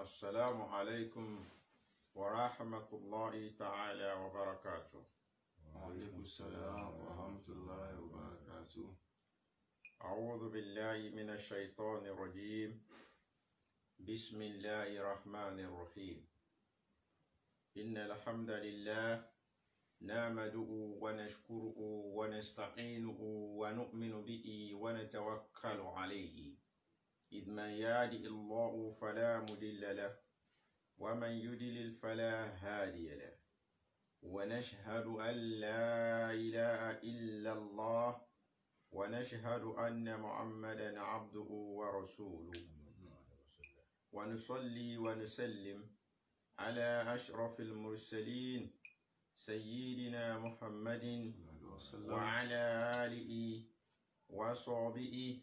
السلام عليكم ورحمة الله تعالى وبركاته. وعليكم السلام ورحمة الله وبركاته. أعوذ بالله من الشيطان الرجيم. بسم الله الرحمن الرحيم. إن الحمد لله نحمده ونشكره ونستعينه ونؤمن به ونتوكل عليه. إذ من يهده الله فلا مضل له ومن يضلل فلا هادي له، ونشهد أن لا إله إلا الله ونشهد أن محمدا عبده ورسوله، ونصلي ونسلم على أشرف المرسلين سيدنا محمد وعلى آله وصحبه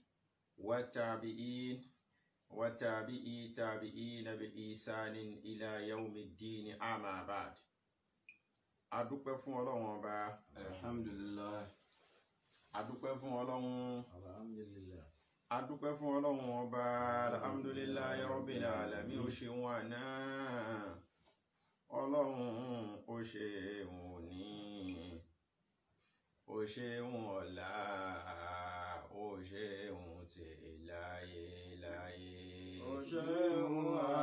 والتابعين وتابعي تابعين بإحسان إلى يوم الدين. أما بعد. adúpẹ́ fún Ọlọ́run Ọba. Alhamdulillah. adúpẹ́ fún Ọlọ́run. Alhamdulillah. adúpẹ́ fún Ọlọ́run Ọba. Alhamdulillahi Rabbil Alamin. ó ṣeun àná, Ọlọ́run ó ṣeun òní, ó ṣeun ọ̀la, ó ṣeun tí láyé láyé. Ó ṣeun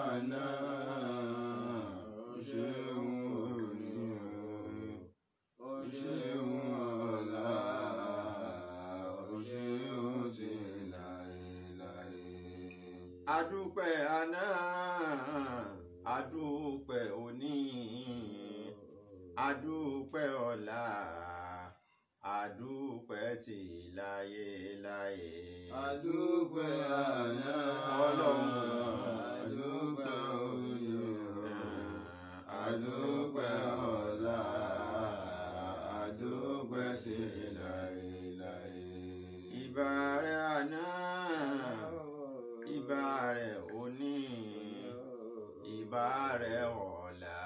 àná, ó ṣeun òní, ó ṣeun ọ̀la, ó ṣeun tí láyé láyé. adúpẹ́ àná, adúpẹ́ òní, adúpẹ́ ọ̀la, adúpẹ́ tí láyé láyé. Adúpẹ́ àná, Ọlọ́run, adúpẹ́ òní, adúpẹ́ ọ̀la, adúpẹ́ tí láyé láyé. ìbà rẹ̀ àná, ìbà rẹ̀ òní, ìbà rẹ̀ ọ̀la,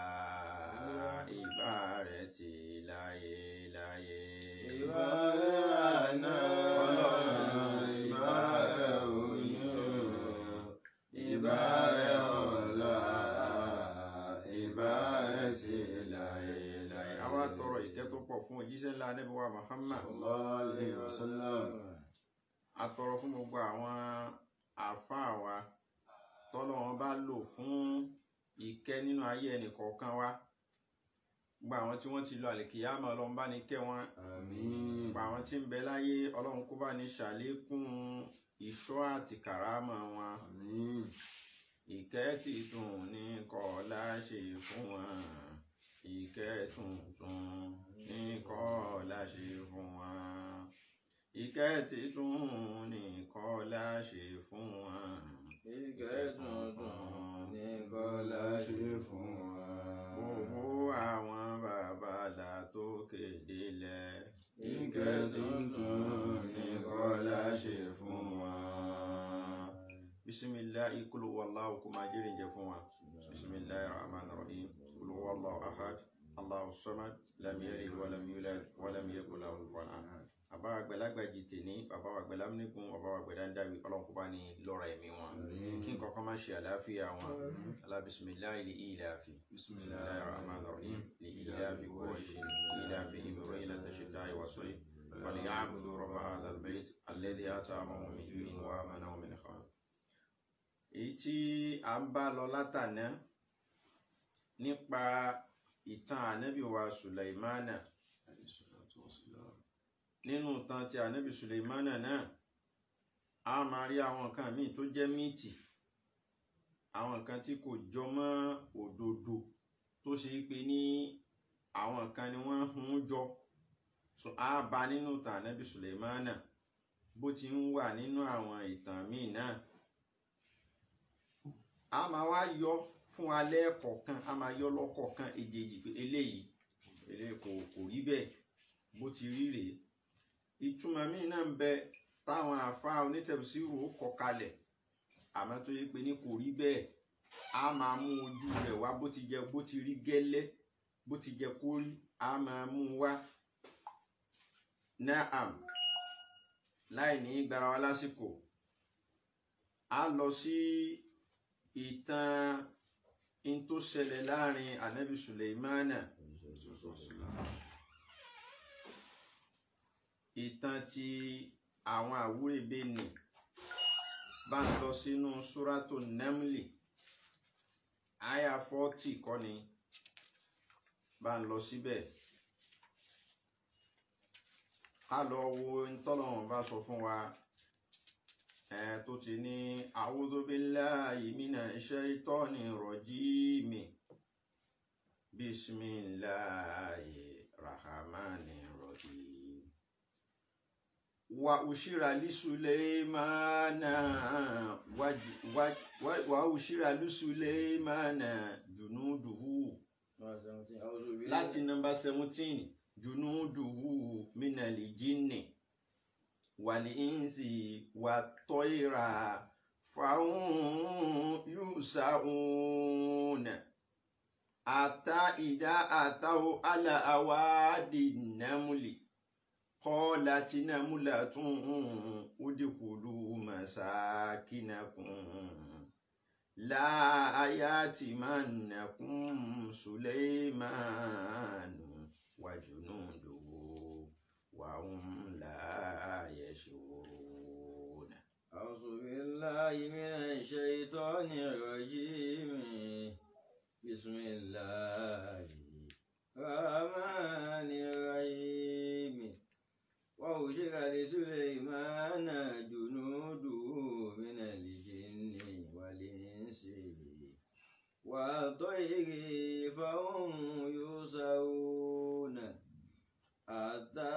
ìbà rẹ̀ tí láyé láyé. Ìbà rẹ̀ àná, ìbà rẹ̀ òní, ìbà rẹ̀ ọ̀la, ìbà rẹ̀ tí láyé láyé. àwa tọrọ ìkẹ́ tó pọ̀ fún òjíṣẹ́ ńlá Ànábì wa Muhammad. Sallallahu alayhi wa sallam. a tọrọ fún gbogbo àwọn àfáà wa tọ́lọ́run bá lò fún ìkẹ́ nínú ayé ẹnìkọ̀ọ̀kan wa. gbogbo àwọn tí wọ́n ti lọ àlìkìyámà, Ọlọ́run bá ní kẹ́ wọn. Àmín. gbogbo àwọn tí ń bẹ láyé, Ọlọ́run kó bá ní ṣàlékún ìṣọ́ àti kàrámà wọn. Àmín. ìkẹ́ títún ní kọ́lá ṣe fún wọn, ìkẹ́ tuntun ní kọ́lá ṣe fún wọn, ìkẹ́ títún ní kọ́lá ṣe fún wọn, Ìkẹ́ tuntun ní kọ́lá ṣe fún wa. gbogbo àwọn babalá tó kéde lẹ̀. Ìkẹ́ tuntun ní kọ́lá ṣe fún wa. bisimilahi kulu wallahu kó máa jẹ́rìí jẹ fún wa. bisimilahi rahman rahim. kulu wallahu ahad allahu samad lam yalid walam yulad walam yakul lahu kufuwan ahad. bàbá àgbàlagbà jì tèní, bàbá àgbàlá nígun, bàbá àgbàlá ń dáwì, Ọlọ́run kó bá ní lọ́ra ẹ̀mí wọn. kí nǹkan kan máa ṣe àlàáfíà wọn. alá bisimilahi li ilafi. bisimilahi rahman rahim. li ilafi quraish ilafi imro ila tashita'i wa sayf. فليعبدوا رب هذا البيت الذي أطعمهم من جوع وآمنهم من خوف. èyí tí a ń bá lọ látàná nípa ìtàn ànábì wa Sùlẹ̀mánà. nínú ìtàn tí ànábì Sùlẹ̀mánà náà, a máa rí àwọn nǹkan míì tó jẹ́ míìtì, àwọn nǹkan tí kò jọ mọ́ òdodo, tó ṣe pé ní àwọn nǹkan ni wọ́n hun jọ. so a bá nínú ìtàn ànábì Sùlẹ̀mánà, bó ti ń wà nínú àwọn ìtàn míì náà. a máa wá yọ fún alẹ́ kọ̀ọ̀kan, a máa yọ lọ́kọ̀ọ̀kan èjèèjì pé eléyìí kò rí bẹ́ẹ̀, bó ti rí rèé. ìtumọ̀ míì náà ń bẹ táwọn àfáà onítẹ̀fsírù ó kọ kalẹ̀, àmọ́ tó yẹ pé ní kò rí bẹ́ẹ̀. a máa mú ojú rẹ̀ wá bó ti rí gẹ́lẹ́, bó ti jẹ kó rí, a máa mú wá. Naam, láì ní gbára wa lásìkò, a lọ sí ìtàn in tó ṣẹlẹ̀ láàrin anabi Sulaimana ìtàn tí àwọn àwúrẹ́bẹ ni bá ń lọ sínú súrátù Namli àyà 40 kọ́ ni bá ń lọ síbẹ̀ ká lọ wo ntọ́lọ́run bá sọ fún wa tó ti ní a'udhu billahi minash shaitani rajimi bismillahi rahmani rahim wa ushira li Sulaimana junuduhu láti nọ́mbà 17 junuduhu minali jinni wal insi wat toira fahum yusauna ata ida atahu ala awadi namli qalat namlatun udkhulu masakinakum la yatimannakum Sulaimanu wa junuduhu wa hum la yashurun. A'udhu billahi minash shaitanir rajim. Bismillahir rahmanir rahim. Wa ushira li Sulaimana junuduhu minal jinni wal insi wat tayri fahum yusauna hatta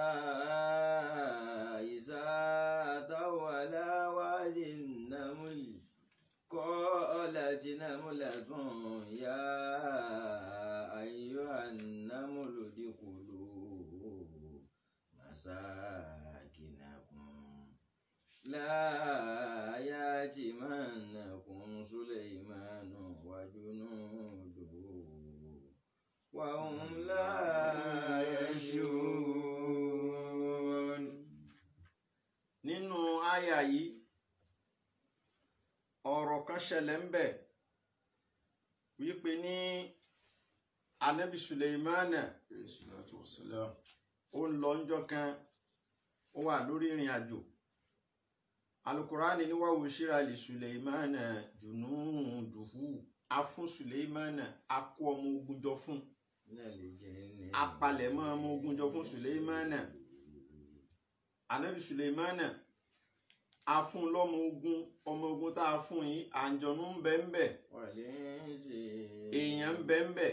iza tawala wadin namli qalat namlatun ya ayyuhan namlu udkhulu masakinakum la yatimannakum Sulaimanu wa junuduhu wa hum la yashurun. Nínú àyà yìí ọ̀rọ̀ kan ṣẹlẹ̀ ń bẹ wípé ní anabi Sulaimana ó ń lọ ńjọ́ kan ó wà lórí ìrìn àjò alukurani ní wa ushira li Sulaimana junuduhu a fún Sulaimana a kó ọmọ ogun jọ fún apalẹ̀mọ́ ọmọ ogun jọ fún Sulaimana anabi Sulaimana a fún lọ́mọ ogun ọmọ ogun tá a fún yìí àǹjọ̀nú ń bẹ ń bẹ èèyàn ń bẹ ń bẹ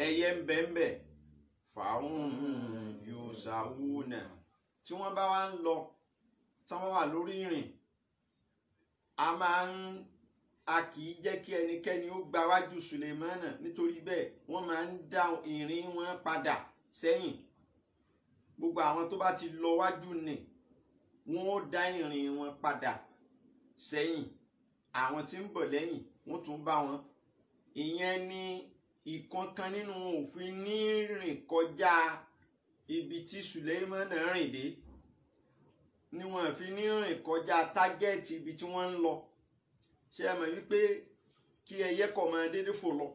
ẹyẹ ń bẹ ń bẹ fàáhùn yusawuna tí wọ́n bá wá ń lọ tí wọ́n wà lórí ìrìn a kì í jẹ́ kí ẹnikẹ́ni ó gba wájú Sulaimana nítorí bẹ́ẹ̀ wọ́n máa ń dá ìrìn wọn padà sẹ́yìn gbogbo àwọn tó bá ti lọ wájú ni wọ́n ó dá ìrìn wọn padà sẹ́yìn àwọn tí ń bọ̀ lẹ́yìn wọ́n tún bá wọn ìyẹn ni ìkankan nínú òfin ní rìn kọjá ibi tí Sulaimana rìn dé ni wọ́n fi ní rìn kọjá tágẹ́ẹ̀tì ibi tí wọ́n ń lọ ṣé ẹ mọ̀ wípé kí ẹyẹ kọ̀ máa dédé fò lọ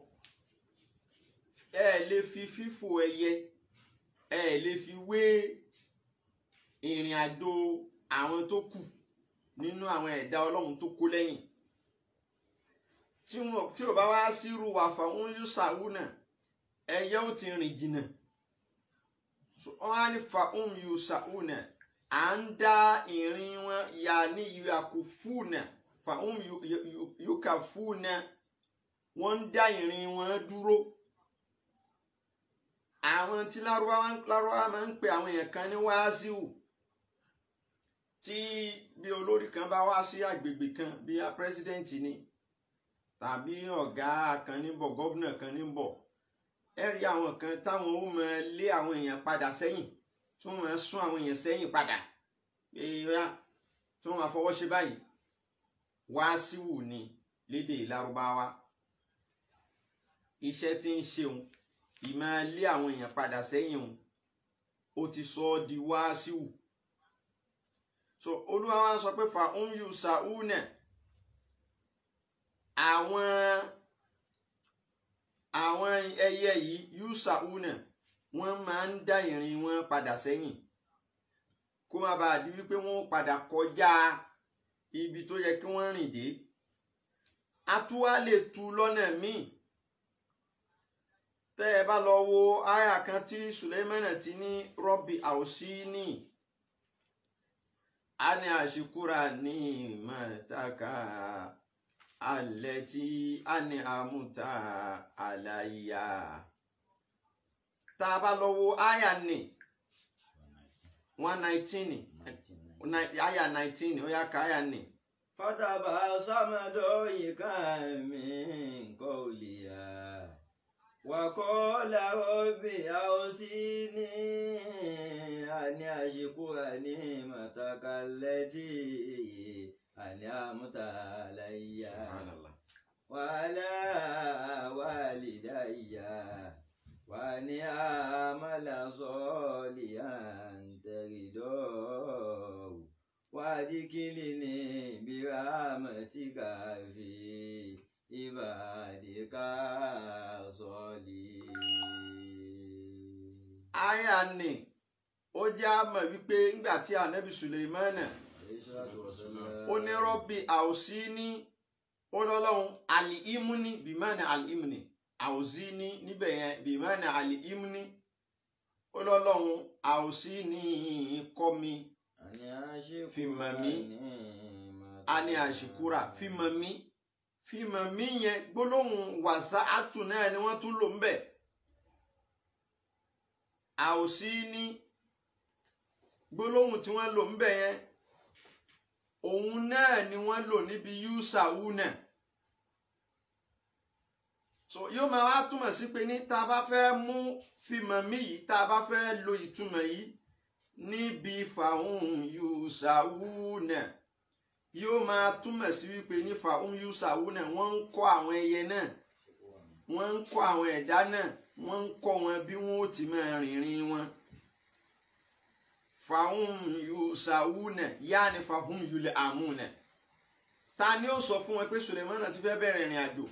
ẹ lè fi fífò ẹyẹ ẹ lè fi wé ìrìn àjò àwọn tó kù nínú àwọn ẹ̀dá Ọlọ́run tó kó lẹ́yìn tí ò bá wá sírù wà fáwọn yusauna ẹyẹ ó ti rìn jìnnà wọ́n á ní fáwọn yusauna à ń dá ìrìn wọn yà ní yakufuna fáwọn yukafuna wọ́n ń dá ìrìn wọn dúró àwọn tí lárúbáwá máa ń pè àwọn èèyàn kan ní wáásíù tí bí olórí kan bá wá sí àgbègbè kan bí a pírẹsidẹ́ǹtì ni tàbí ọ̀gá kan ní bọ̀ gọ́vnà kan ní bọ̀ ẹ rí àwọn kan táwọn ó máa lé àwọn èèyàn padà sẹ́yìn tí wọ́n máa sún àwọn èèyàn sẹ́yìn padà èèyàn tí wọ́n máa fọwọ́ ṣe báyìí wáásíù ni lédè lárúbáwá iṣẹ́ tí ń ṣeun ìmáa lé àwọn èèyàn padà sẹ́yìn òun ó ti sọ ọ́ di wáásíù so Olúwa wa sọ pé fa yusauna àwọn àwọn ẹyẹ yìí yusauna wọ́n máa ń dá ìrìn wọn padà sẹ́yìn kó má bàa di wípé wọ́n padà kọjá ibi tó yẹ kí wọ́n rìn dé. A tún wá lè tu lọ́nà míì. Tẹ́ ẹ bá lọ wo àyà kan tí Sùlẹ́mánà ti ní rọ́bì àwòsíní ani àṣìkúra ní mọ̀tàkà alẹ́ tí ani àmúta àlàyé. Tá a bá lọ wo àyà ní 119 àyà 19 ó yá ká àyà ní. فتبسم ضاحكا من قولها وقال رب أوزعني أن أشكر نعمتك التي أنعمت علي وعلى والدي وأن أعمل صالحا ترضاه وادخلني برحمتك في عبادك الصالحين. Àyà ni ó jẹ́ àmọ̀ wípé ńgbà tí ànábì Sùlẹ́mánà ó ní rọ́bì àwòsíní ó lọ́lọ́run àlìímúní bìmánà àlìímúní àwòsíní níbẹ̀ yẹn bìmánà àlìímúní ó lọ́lọ́run àwòsíní kọ́ mi fìmọ̀mí ani àṣìkúra fìmọ̀mí yẹn gbólóhùn wàsá àtù náà ni wọ́n tún lò ń bẹ̀. Àwòsíní gbólóhùn tí wọ́n lò ń bẹ̀ yẹn òun náà ni wọ́n lò níbi yúsàwúnà. So yóò máa wá túmọ̀ sí pé ní tá a bá fẹ́ mú fìmọ̀mí yìí tá a bá fẹ́ lo ìtumọ̀ yìí níbi fàún yúsàwúnà yóò máa túmọ̀ sí wípé ní fàún yúsàwúnà wọ́n ń kọ́ àwọn ẹyẹ náà wọ́n ń kọ́ àwọn ẹ̀dá náà wọ́n ń kọ́ wọn bí wọ́n ó ti máa rìnrìn wọn. Fàún yúsàwúnà yá ni fàún yúlẹ̀ àmúnà. Ta ni ó sọ fún wọn pé Sùlẹ́mánà ti fẹ́ bẹ̀rẹ̀ ìrìn àjò?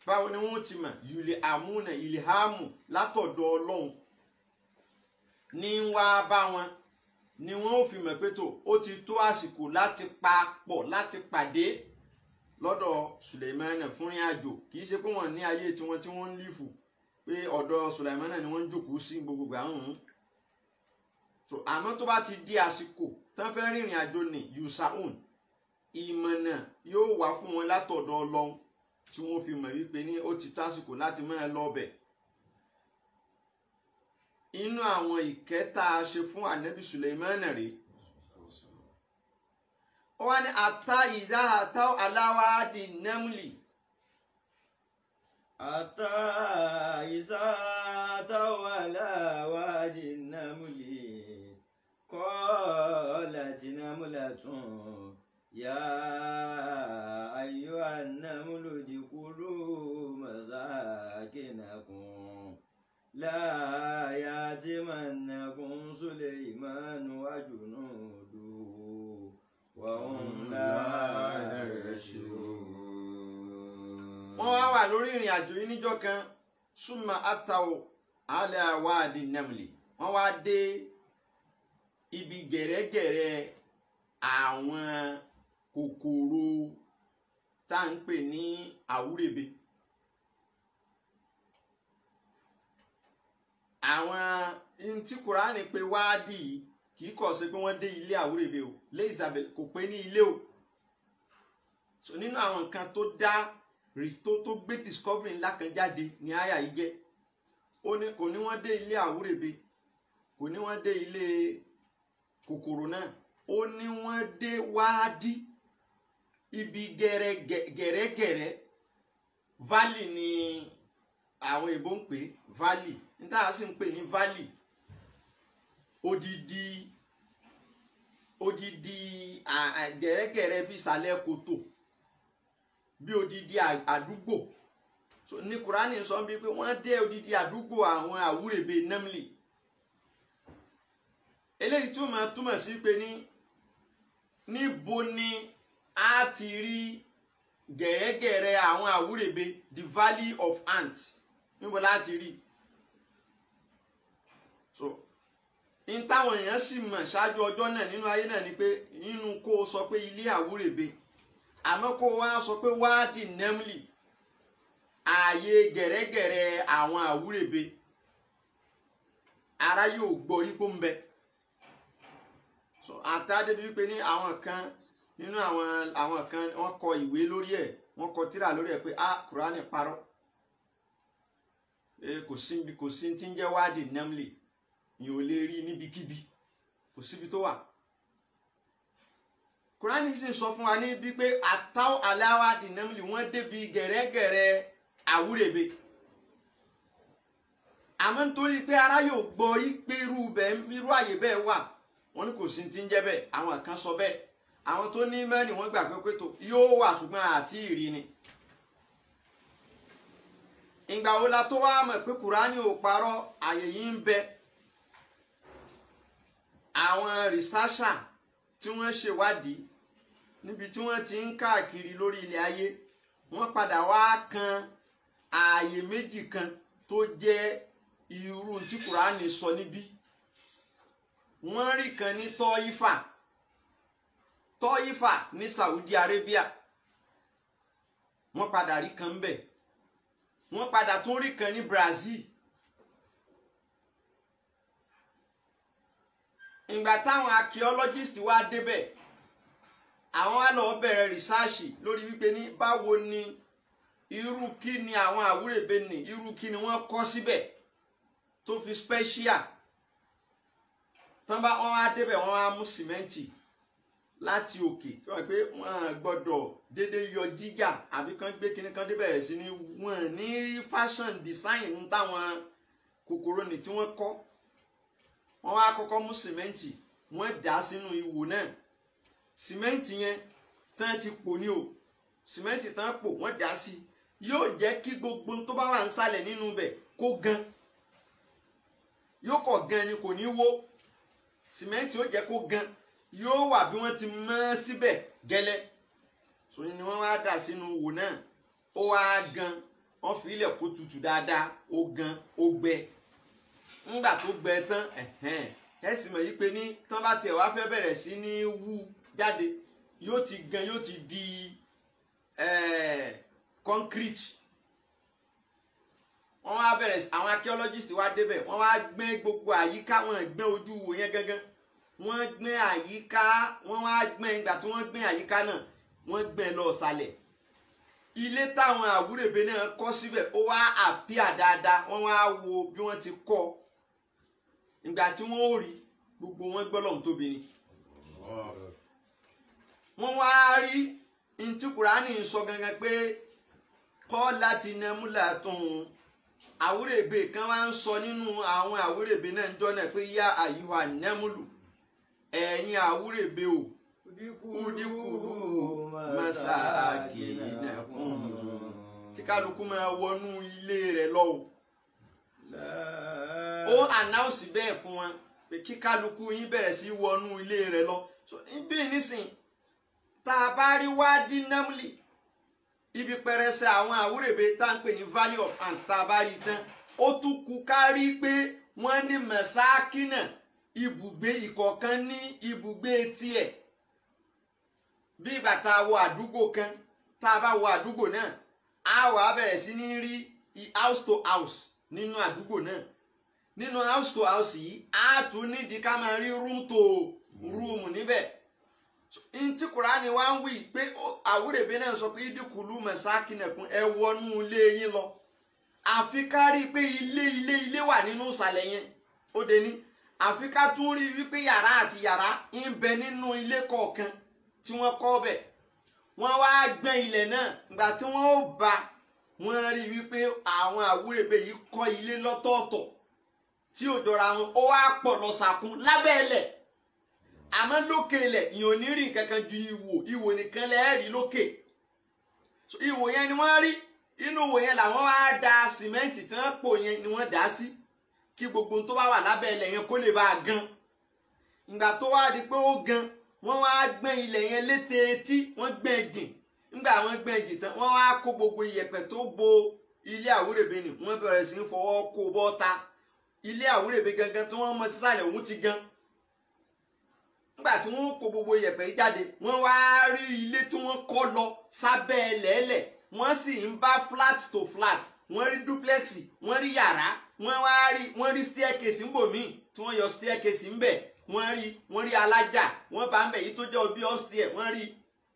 Báwo ni wọ́n ti mọ̀ yúlẹ̀ àmúnà ìlìhámù látọ̀dọ̀ Ọlọ́run ní wá bá wọn ni wọn ò fi mọ̀ pé tó ó ti tó àsìkò láti papọ̀ láti pàdé lọ́dọ̀ Sùlẹ́mánà fún ìrìn àjò. Kì í ṣe pé wọ́n ní ayé tiwọn tí wọ́n ń lífù pé ọ̀dọ̀ Sùlẹ́mánà ni wọ́n ń jókòó sí gbogbo àwọn. So àmọ́ tó bá ti di àsìkò tán fẹ́ rìnrìn àjò ní yusaun ìmọ̀nà yóò wá fún wọn látọ̀dọ̀ Ọlọ́run tí wọ́n fi mọ̀ wípé ní ó ti tó àsìkò láti máa lọ bẹ̀. Inú àwọn ìkẹta ṣe fún ànábì Sùlẹ́mánà rèé. Ó wá ní ata ìdá àtà aláwádì nẹ́mùlì. Ata ìdá àtà aláwádì nẹ́mùlì. قالت نملة يا أيها النمل ادخلوا مساكنكم لا يأتمنكم سليمان وجنوده وهم لا يشعرون. Wọ́n wá wà lórí ìrìn àjò yìí níjọ́ kan súnmọ́ àtàwọ̀ alẹ́ àwáàdì nẹ́mùlì. Wọ́n wá dé ibi gẹ̀rẹ́gẹ̀rẹ́ àwọn kòkòrò tá à ń pè ní àwúrèbe. Àwọn tí Kùránì pé wáádì yìí kì í kọ̀ sí pé wọ́n dé ilé àwúrèbe o lé Isabel kò pé ní ilé o. So nínú àwọn nǹkan tó dá tó gbé discovery ńlá kan jáde ní àyà yìí jẹ́ kò ní wọ́n dé ilé àwúrèbe kò ní wọ́n dé ilé kòkòrò náà ó ní wọ́n dé wáádì ibi gẹ̀rẹ́gẹ̀rẹ́ valley ni àwọn èèbó ń pè valley níta sì ń pè ní valley odidi gẹ̀rẹ́gẹ̀rẹ́ bí ìsàlẹ̀ kòtò bí odidi àdúgbò. So ní Kùránì sọ bí pé wọ́n dé odidi àdúgbò àwọn àwúrèbe nẹ́mìlì. Eléyìí túmọ̀ sí pé níbo ni a ti rí gẹ̀rẹ́gẹ̀rẹ́ àwọn àwúrèbe the valley of ants níbo láti rí so in táwọn èèyàn sì mọ̀ ṣáájú ọjọ́ náà nínú ayé náà ni pé nínú kó o sọ pé ilé àwúrèbe àmọ́ kó o wá sọ pé wáàdì nẹ́mìlì ààyè gẹ̀rẹ́gẹ̀rẹ́ àwọn àwúrèbe ara yóò gbọ́ rí pó ń bẹ so àtàdé wípé ní àwọn kan nínú àwọn kan wọ́n kọ ìwé lórí ẹ̀ wọ́n kọ tírà lórí ẹ̀ pé Kùránì parọ́ kò sí tí ń jẹ́ wáàdì nẹ́mìlì yìí ò lè rí níbikíbi kò síbi tó wà Kùránì sì sọ fún wa níbi pé àtàwọn aláwádìí nẹ́mìlì wọ́n débi gẹ̀rẹ́gẹ̀rẹ́ àwúrèbe àmọ́ nítorí pé ara yóò gbọ́ yí pé irú àyè bẹ́ẹ̀ wà wọ́n ní kò sí ti ń jẹ́ bẹ́ẹ̀ àwọn kan sọ bẹ́ẹ̀ àwọn tó ní mẹ́rin wọ́n gbà pé tó yóò wà ṣùgbọ́n àti ìrì ni ìgbà wo la tó wá mọ̀ pé Kùránì ò parọ́ àyè yìí ń bẹ àwọn rìsáṣà tí wọ́n ṣèwádìí níbi tí wọ́n ti ń káàkiri lórí ilẹ̀ ayé wọ́n padà wá kan ààyè méjì kan tó jẹ́ irú tí Kùránì sọ níbí wọ́n rí kan ní Tọ́ífà ní Saudi Arabia wọ́n padà rí kan ńbẹ̀ wọ́n padà tún rí kan ní Brazil ìgbà táwọn archaeologist wá débẹ̀ àwọn wá lọ bẹ̀rẹ̀ rìsáàṣì lórí wípé ní báwo ni irú kí ni àwọn àwúrèbe ní irú kí ni wọ́n kọ́ síbẹ̀ tó fi special tán bá wọ́n wá débẹ̀ wọ́n wá mú sìmẹ́ǹtì láti òkè tí wọ́n pé wọ́n gbọ́dọ̀ dédé yọ jígà àbí kan gbé kíní kan débẹ̀ rẹ̀ sí ní wọ́n ní fashion design ń táwọn kòkòrò ní tí wọ́n kọ́ wọ́n wá kọ́kọ́ mú sìmẹ́ǹtì wọ́n dà sínú ihò náà sìmẹ́ǹtì yẹn tán ti pò ní o sìmẹ́ǹtì tán pò wọ́n dà sí yóò jẹ́ kí gbogbo tó bá wà ń sàlẹ̀ nínú bẹ̀ kó gan yóò kọ̀ gan ni kò ní wó sìmẹ́ǹtì ó jẹ́ kó gan yóò wà bí wọ́n ti mọ́ síbẹ̀ gẹ́lẹ́ sòyìn ni wọ́n wá dà sínú ihò náà ó wá gan wọ́n fi ilẹ̀ kó tutù dáadáa ó gan ó gbẹ ńgbà tó gbẹ tán ẹ sì mọ̀ yí pé ní tán bá tiẹ̀ wá fẹ́ bẹ̀rẹ̀ sí ní wú jáde yóò ti gan yóò ti di concrete wọ́n wá bẹ̀rẹ̀ sí àwọn archaeologist wá débẹ̀ wọ́n wá gbẹ́ gbogbo àyíká wọn gbẹ́ ojú wo yẹn gángan wọ́n gbẹ́ àyíká wọ́n wá gbẹ́ ìgbà tí wọ́n gbẹ́ àyíká náà wọ́n gbẹ́ lọ sàlẹ̀ ilé táwọn àwúrèbe náà kọ́ síbẹ̀ ó wá àpíà dáadáa wọ́n wá wo bí wọ́n ti kọ́ ìgbà tí wọ́n ó rí gbogbo wọn gbọ́ lọ́hùn tóbi ni wọ́n wá rí ntí Kùránì sọ gangan pé kọ́ láti nẹ́múlà tún àwúrèbe kan wá ń sọ nínú àwọn àwúrèbe náà ń jọ náà pé yá àyíwá nẹ́múlù ẹ̀yin àwúrèbe o kúdíkùrú masakinakum kí kálukú máa wọnú ilé rẹ̀ lọ ó ànáùsì bẹ́ẹ̀ fún wọn pé kí kálukú yín bẹ̀rẹ̀ sí wọnú ilé rẹ̀ lọ so níbí nísìn tá a bá rí wádìí námúlì ibi pẹrẹsẹ àwọn àwúrèbe tá ń pè ní valley of ants tá a bá rí tán ó tún kù ká rí pé wọ́n ní mẹsákínà ibùgbé ìkọ̀ọ̀kan ní ibùgbé tiẹ̀ bí ìgbà tá a wọ àdúgbò kan tá a bá wọ àdúgbò náà a wà á bẹ̀rẹ̀ sí ní rí house to house nínú àdúgbò náà nínú house to house yìí a tún nídìí ká máa rí room to room níbẹ̀ ntí Kùránì wá ń wí pé àwúrèbe náà sọ pé ìdíkùlù mẹsákínẹkùn ẹ wọnú ilé yín lọ àfi ká rí i pé ilé wà nínú ìsàlẹ̀ yẹn ó dé ní àfi ká tún rí i wípé yàrá àti yàrá ń bẹ nínú ilé kọ̀ọ̀kan tí wọ́n kọ́ bẹ̀ wọ́n wá gbẹ́ ilẹ̀ náà ìgbà tí wọ́n ó bá wọ́n rí i wípé àwọn àwúrèbe yìí kọ́ ilé lọ́tọ̀ọ̀tọ̀ tí ò jọra wọn ó wá pọ̀ lọ sàkún lábẹ́ ilẹ̀ àmọ́ lókè ilẹ̀ ìyẹn ò ní rí kankan ju ìwò nìkan lẹ́ẹ̀rí lókè ìwò yẹn ni wọ́n rí inú ìwò yẹn làwọn wá da sìmẹ́ǹtì tí wọ́n pò yẹn ni wọ́n dá sí kí gbogbo tó bá wà lábẹ́ ilẹ̀ yẹn kó lè bá a gan ìgbà tó wá di pé ó gan wọ́n wá gbẹ́ ilẹ̀ yẹn létí etí wọ́n gbẹ́ jìn nígbà àwọn gbẹ̀jì tán wọ́n wá kó gbogbo iyẹ̀pẹ̀ tó bo ilé Àwúrèbe ni wọ́n bẹ̀rẹ̀ sí í fọwọ́ kó bọ́ta ilé Àwúrèbe gangan tí wọ́n mọ sísàlẹ̀ òun ti gan nígbà tí wọ́n kó gbogbo iyẹ̀pẹ̀ yìí jáde wọ́n wá rí ilé tí wọ́n kọ́ lọ sábẹ́ ẹlẹ́ẹ̀lẹ̀ wọ́n sì ń bá flat to flat wọ́n rí duplex wọ́n rí yàrá wọ́n rí staircase ńbòmíì tí wọ́n yọ staircase ńbẹ̀ wọ́n rí alájà wọ́n bá ń bẹ̀ yìí tó jẹ́ bí upstairs wọ́n rí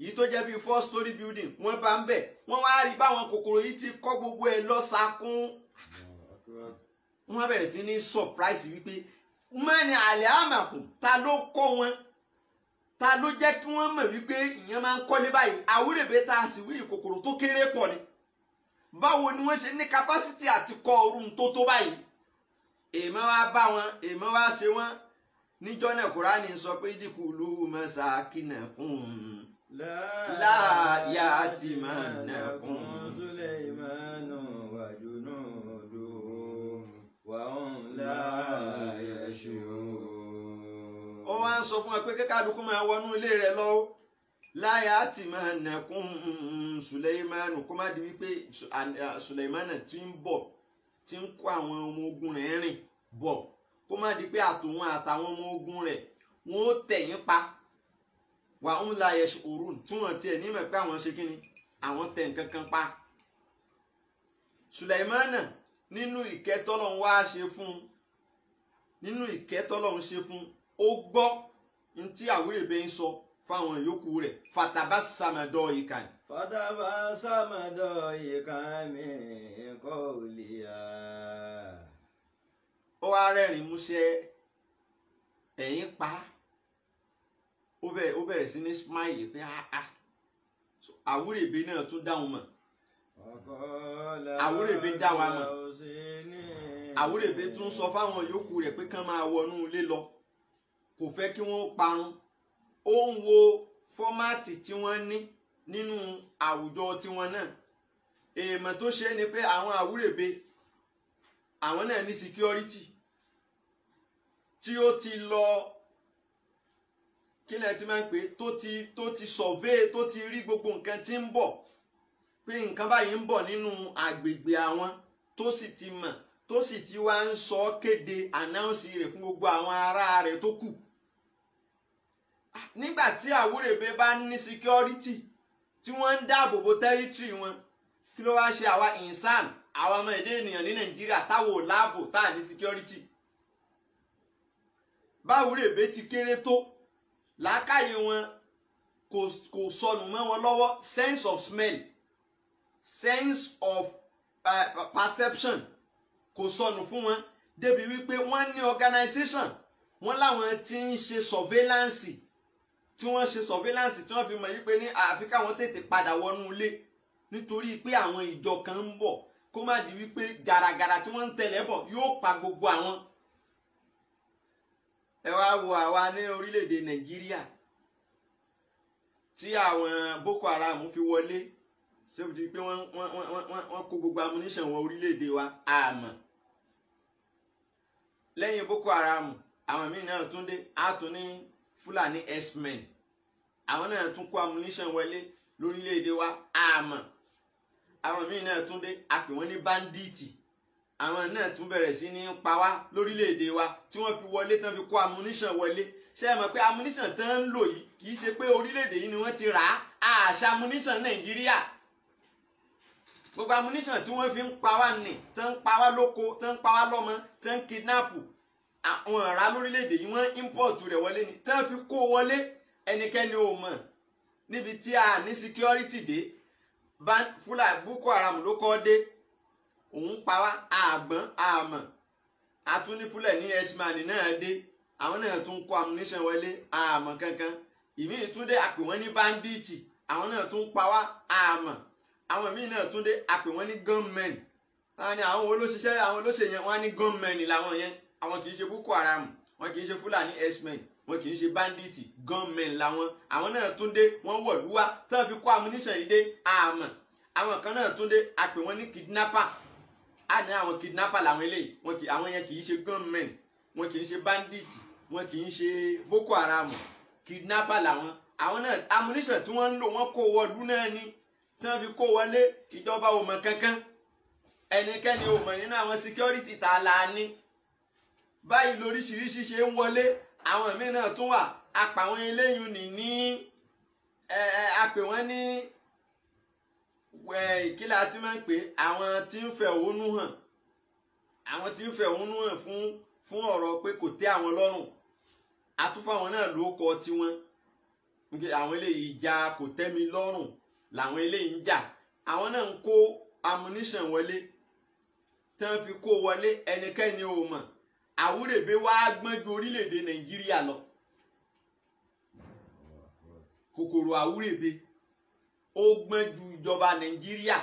yìí tó jẹ́ bí 4-story building wọ́n bá ń bẹ̀ wọ́n wá rí báwọn kòkòrò yìí ti kọ́ gbogbo ẹ̀ lọ́sàkún wọ́n bẹ̀rẹ̀ sí ní surprise wípé mẹ́ni àlẹ́ àmàkùn ta ló kọ́ wọn ta ló jẹ́ kí wọ́n mọ̀ wípé ìyẹn máa ń kọ́lé báyìí Àwúrèbe tá a sì wí ìkòkòrò tó kéré pọ̀ ni báwo ni wọ́n ṣe ní capacity àti kọ́ orun tó báyìí èèmọ̀ wá bá wọn èèmọ̀ wá ṣe wọ́n níjọ́ náà Kùránì sọ pé dínkù ló masakinakum láàyà àti mànàkùn Sulaymanu wa junuduhu wa hum la yash'urun. ó wá ń sọ fún wa pé kíkálukú máa wọnú ilé rẹ̀ lọ láyà àti mànàkùn Sulaymanu kó má di wípé Sulaymanu ti ń bọ̀ tí ń kó àwọn ọmọ ogun rẹ̀ rìn bọ̀ kó má di pé àtòun àtàwọn ọmọ ogun rẹ̀ wọ́n ó tẹ̀yìn pa wà ń la ẹ̀ṣẹ̀ òrùn tí wọ́n tiẹ̀ ní mọ̀ pé àwọn ṣe kíni àwọn tẹ̀ nǹkan kan pa. Sulaimana nínú ìkẹ́ tọ́lọ́run wá ṣe fún nínú ìkẹ́ tọ́lọ́run ṣe fún ó gbọ́ ní tí Àwúrèbe ń sọ fáwọn yòókù rẹ̀ fatabassama dahikan. Fatabassama dahikan min qawliha. ó wá rẹ́rìn músẹ́ ẹ̀yìn pa ó bẹ̀rẹ̀ sí ní smile pé Àwúrèbe náà tún dáhùn mọ̀ Àwúrèbe dá wa mọ̀ Àwúrèbe tún sọ fáwọn yòókù rẹ̀ pé kán máa wọnú ilé lọ kò fẹ́ kí wọ́n parun ó ń wo fọ́mátì tí wọ́n ní nínú àwùjọ tiwọn náà èèmọ̀ tó ṣe ni pé àwọn Àwúrèbe àwọn náà ní security tí ó ti lọ kí lẹ ti máa ń pè tó ti survey tó ti rí gbogbo nǹkan tí ń bọ̀ pé nǹkan báyìí ń bọ̀ nínú àgbègbè àwọn tó sì ti mọ̀ tó sì ti wá ń sọ kéde announce rẹ̀ fún gbogbo àwọn ará rẹ̀ tó kù nígbà tí Àwúrèbe bá ní security tí wọ́n ń dáàbò bo territory wọn kí ló wá ṣe àwa insan àwa ọmọ èdè ènìyàn ní Nàìjíríà táwọn ò láàbò tá à ní security báwúrèbe ti kéré tó làákàyè wọn kò sọnù mọ́ wọn lọ́wọ́ sense of smell sense of perception kò sọnù fún wọn débi wípé wọ́n ní organisation wọ́n láwọn tí ń ṣe surveillance tí wọ́n ṣe surveillance tí wọ́n fi mọ̀ yí pé ní àfi káwọn tètè padà wọnú ilé nítorí pé àwọn ìjọ kan ń bọ̀ kó má di wípé gàràgàrà tí wọ́n ń tẹ̀lé bọ̀ yóò pa gbogbo àwọn. ẹ wá wo àwa ní orílẹ̀-èdè Nàìjíríà tí àwọn Boko Haram fi wọlé ṣé o ti pé wọ́n kó gbogbo ammunition wọ orílẹ̀-èdè wa àmọ́ lẹ́yìn Boko Haram àwọn míì náà tún dé àtún ní Fúlàní herdsmen àwọn náà tún kó ammunition wọlé lórílẹ̀-èdè wa àmọ́ àwọn míì náà tún dé a pè wọ́n ní banditi àwọn náà tún bẹ̀rẹ̀ sí ní pa wá lórílẹ̀-èdè wa tí wọ́n fi wọlé tán fi kó ammunition wọlé ṣé ẹ mọ̀ pé ammunition tán ń lò yìí kì í ṣe pé orílẹ̀-èdè yìí ni wọ́n ti rà á àṣà ammunition Nàìjíríà gbogbo ammunition tí wọ́n fi ń pa wá nì tán ń pa wá lóko tán ń pa wá lọ́mọ tán ń kidnap àwọn ará lórílẹ̀-èdè yìí wọ́n import rẹ̀ wọlé ni tán fi kó wọlé ẹnikẹ́ni ò mọ̀ níbi tí a ní security dé Fúlàní Boko Haram ló kọ́ dé òun pa wá àgbọ̀n àmọ̀ àtúní Fúlàní herdsmen náà dé àwọn náà tún kó ammunition wọlé àmọ̀ kankan ìmí ìtúndé àpè wọ́n ní bandits àwọn náà tún pa wá àmọ̀ àwọn míì náà tún dé àpè wọ́n ní gunmen àwọn olóṣìṣẹ́ àwọn olóṣèyàn wọ́n ní gunmen làwọn yẹn àwọn kì í ṣe Boko Haram wọn kì í ṣe Fúlàní herdsmen wọn kì í ṣe bandits gunmen làwọn àwọn náà tún dé wọ́n wọ̀lú wá tán fi kó ammunition yìí dé àmọ́ àwọn kan náà tún dé àpè wọ́n ní kidnapper á ní àwọn kidnapper làwọn eléyìí àwọn yẹn kì í ṣe gunmen wọn kì í ṣe bandits wọn kì í ṣe Boko Haram kidnapper làwọn àwọn náà ammunition tí wọ́n ń lò wọ́n kó wọlú náà ní tí wọ́n fi kó wọlé ìjọba ò mọ̀ kankan ẹnikẹ́ni ò mọ̀ nínú àwọn security tá a la ní báyìí lóríṣiríṣi ṣe ń wọlé àwọn míì náà tún wà apà àwọn eléyìí ní apè wọ́n ní ìkílà tí máa ń pè àwọn tí ń fẹ̀hónú hàn àwọn tí ń fẹ̀hónú hàn fún ọ̀rọ̀ pé kò tẹ́ àwọn lọ́rùn àtúfọ̀ àwọn náà ló kọ tiwọn àwọn eléyìí jà kò tẹ́ mi lọ́rùn làwọn eléyìí ń jà àwọn náà ń kó ammunition wọlé tí wọ́n fi kó wọlé ẹnikẹ́ni ò mọ̀ Àwúrèbe wá gbọ́n ju orílẹ̀-èdè Nàìjíríà lọ kòkòrò Àwúrèbe ó gbọ́n ju ìjọba Nàìjíríà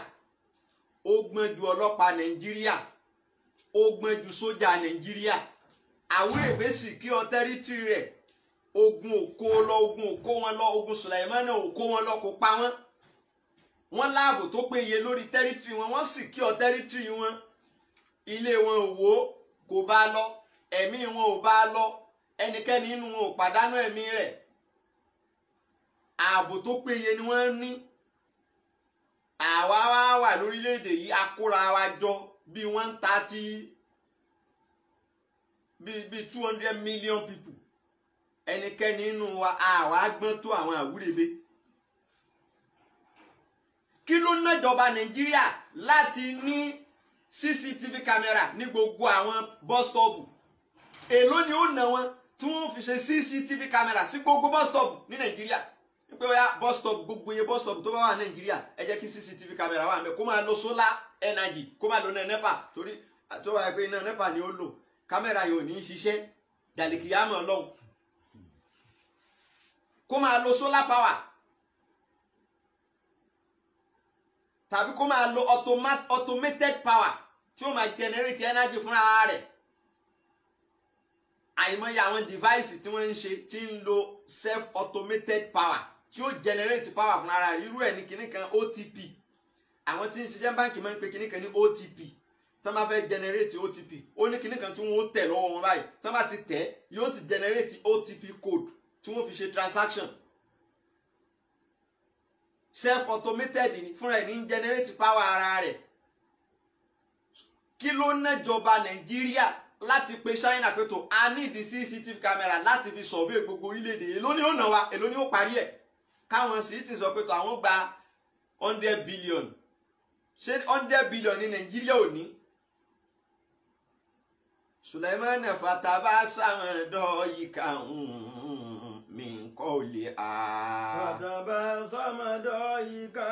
ó gbọ́n ju ọlọ́pàá Nàìjíríà ó gbọ́n ju sójà Nàìjíríà Àwúrèbe sì kí ọ tẹ́rítírì rẹ̀ ogun òkó lọ ogun òkó wọn lọ ogun Sùlàìmánà òkó wọn lọ kó pa wọn wọ́n láàbò tó péye lórí tẹ́rítírì wọn wọ́n sì kí ọ tẹ́rítírì wọn ilé wọn ò wó kò bá lọ ẹ̀mí wọn ò bá lọ ẹnikẹ́ni nínú wọn ò pàdánù ẹ̀mí rẹ̀ ààbò tó péye ni wọ́n ní àwa wá wà lórílẹ̀‐èdè yìí akóra wa jọ bí 130 bí 200 million people ẹnikẹ́ni nínú wa àwa gbọ́n tó àwọn Àwúrèbe kí ló ná ìjọba Nàìjíríà láti ní CCTV camera ní gbogbo àwọn bus stop èló ni ó ná wọn tí wọ́n fi ṣe CCTV camera sí gbogbo bus stop ní Nàìjíríà pé ó yá bus stop gbogbo iye bus stop tó bá wà Nàìjíríà ẹ jẹ́ kí CCTV camera wà ńbẹ̀ kó máa lo solar energy kó máa lo iná NEPA torí tó wáyé pé iná NEPA ni ó lò kámẹ́rà yìí ò ní í ṣiṣẹ́ dàlíkìyàmọ̀ Ọlọ́run kó máa lo solar power tàbí kó máa lo automated power tí ó máa generate energy fúnra rẹ̀ àìmọye àwọn device tí wọ́n ń ṣe tí ń lo self automated power tí ó generate power fúnra rẹ̀ irú ẹ̀ ní kinní kan OTP àwọn tí ń ṣiṣẹ́ báńkì máa ń pe kinní kan ní OTP tí wọ́n bá fẹ́ generate OTP ó ní kinní kan tí wọ́n ó tẹ̀ lọ́wọ́ wọn báyìí tí wọ́n bá ti tẹ̀ yóò sì generate OTP code tí wọ́n fi ṣe transaction self automated ni fúnra ẹ̀ ní generate power ara rẹ̀ kí ló ná jọba Nàìjíríà láti pe China pé tó a ní ìdí CCTV camera láti fi survey gbogbo orílẹ̀-èdè èló ni ó ná wa èló ni ó parí ẹ̀ káwọn sì ti sọ pé tó àwọn gba 100 billion ṣé 100 billion ní Nàìjíríà ò ní. Sùlàìmánà fataba sàmọ̀dọ̀ yìí kà min qawli a. Fataba sàmọ̀dọ̀ yìí kà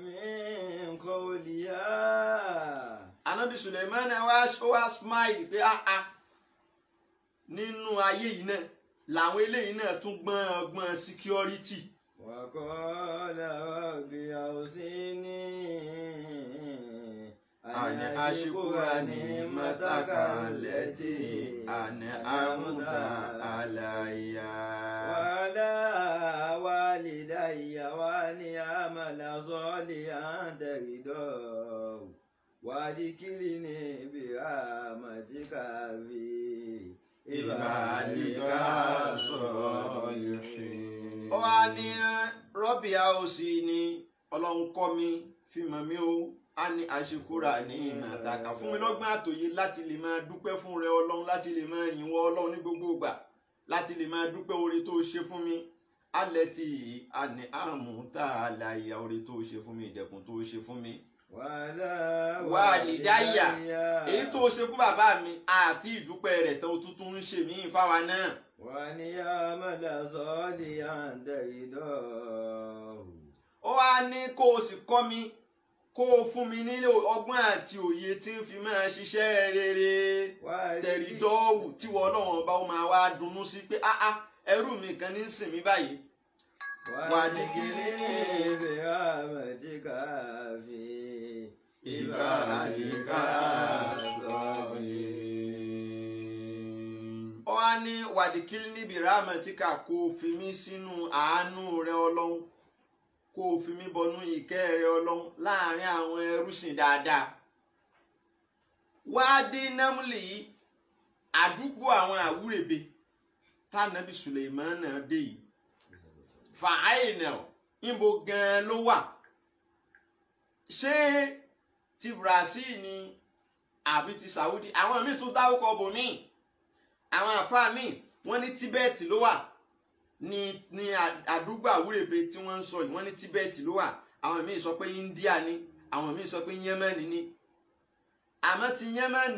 min qawli a. Ànábì Sùlàìmánà wá smile pé nínú ayé yìí náà làwọn eléyìí náà tún gbọ́n security. Wa qala rabbi awzini an ashkura ni'mataka allati an'amta alayya wa ala walidayya wa an a'mala salihan tardahu وادخلني برحمتك في عبادك الصالحين. ó wá ní rọ́bì àòsì ni Ọlọ́run kọ́ mi fi mọ̀ mí o á ní àṣekúra ní ìmọ̀tàkà fún mi lọ́gbọ́n àtòyé láti lè máa dúpẹ́ fún rẹ Ọlọ́run láti lè máa yìn wọ́ Ọlọ́run ní gbogbo ìgbà láti lè máa dúpẹ́ oore tó ṣe fún mi alẹ́ tí àní àmúta àlàyé oore tó ṣe fún mi ìdẹ̀kùn tó ṣe fún mi. Wàlídáyà èyí tó ṣe fún bàbá mi àti ìdúpẹ́ rẹ̀ tó tuntun ń ṣe mí fáwa náà. wà ní àmàlà sọ́ọ̀lì àǹdẹ̀rìndọ̀. ó wá ní kó o sì kọ́ mi kó o fún mi nílò ọgbọ́n àti òye tí ń fi máa ṣiṣẹ́ rere tẹ̀rìndọ́ọ̀wù tí wọ́n Ọlọ́run bá máa wá dunnú sí pé ẹrú mi kan ní sìn mí báyìí. wà ní kiri ní ibi àmàtíkà fi ìbáraẹnìkà sọ̀rọ̀. ó wá ní wàdìkílì níbi rámẹtíkà kó o fi mí sínú àánú rẹ Ọlọ́run kó o fi mí bọnú ìkẹ́ rẹ Ọlọ́run láàrin àwọn ẹrúsìn dáadáa. Wádìí námúlì yìí àdúgbò àwọn Àwúrèbe tánàbí Sùlèmánà dé yìí fàáìnà ìbò gan ló wà ṣé ti Brazil ni àbí ti Saudi? Àwọn míì tún dárúkọ bòmíì, àwọn àfáà míì wọ́n ní Tibet ló wà ní àdúgbò Àwúrèbe tí wọ́n ń sọ yìí, wọ́n ní Tibet ló wà. Àwọn míì sọ pé India ni, àwọn míì sọ pé Yemen ni. Àmọ́ ti Yemen,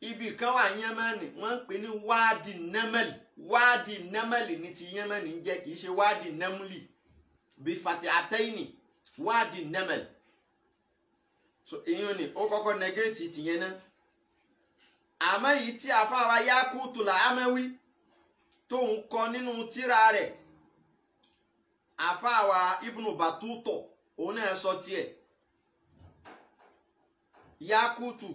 ibi kan wà Yemen wọ́n ń pè ní Wadi Naml. Wadi Naml ní ti Yemen ń jẹ́, kì í ṣe Wadi Namli bí fati àtẹ́yìnì, Wadi Naml. So èyàn ni ó kọ́kọ́ negate tìyẹn náà. Àmọ́ yìí tí àfáwa Yakutul Amawi tóun kọ nínú tírà rẹ̀, àfáwa Ibn Battuta òun náà sọ tiẹ̀. Yakutu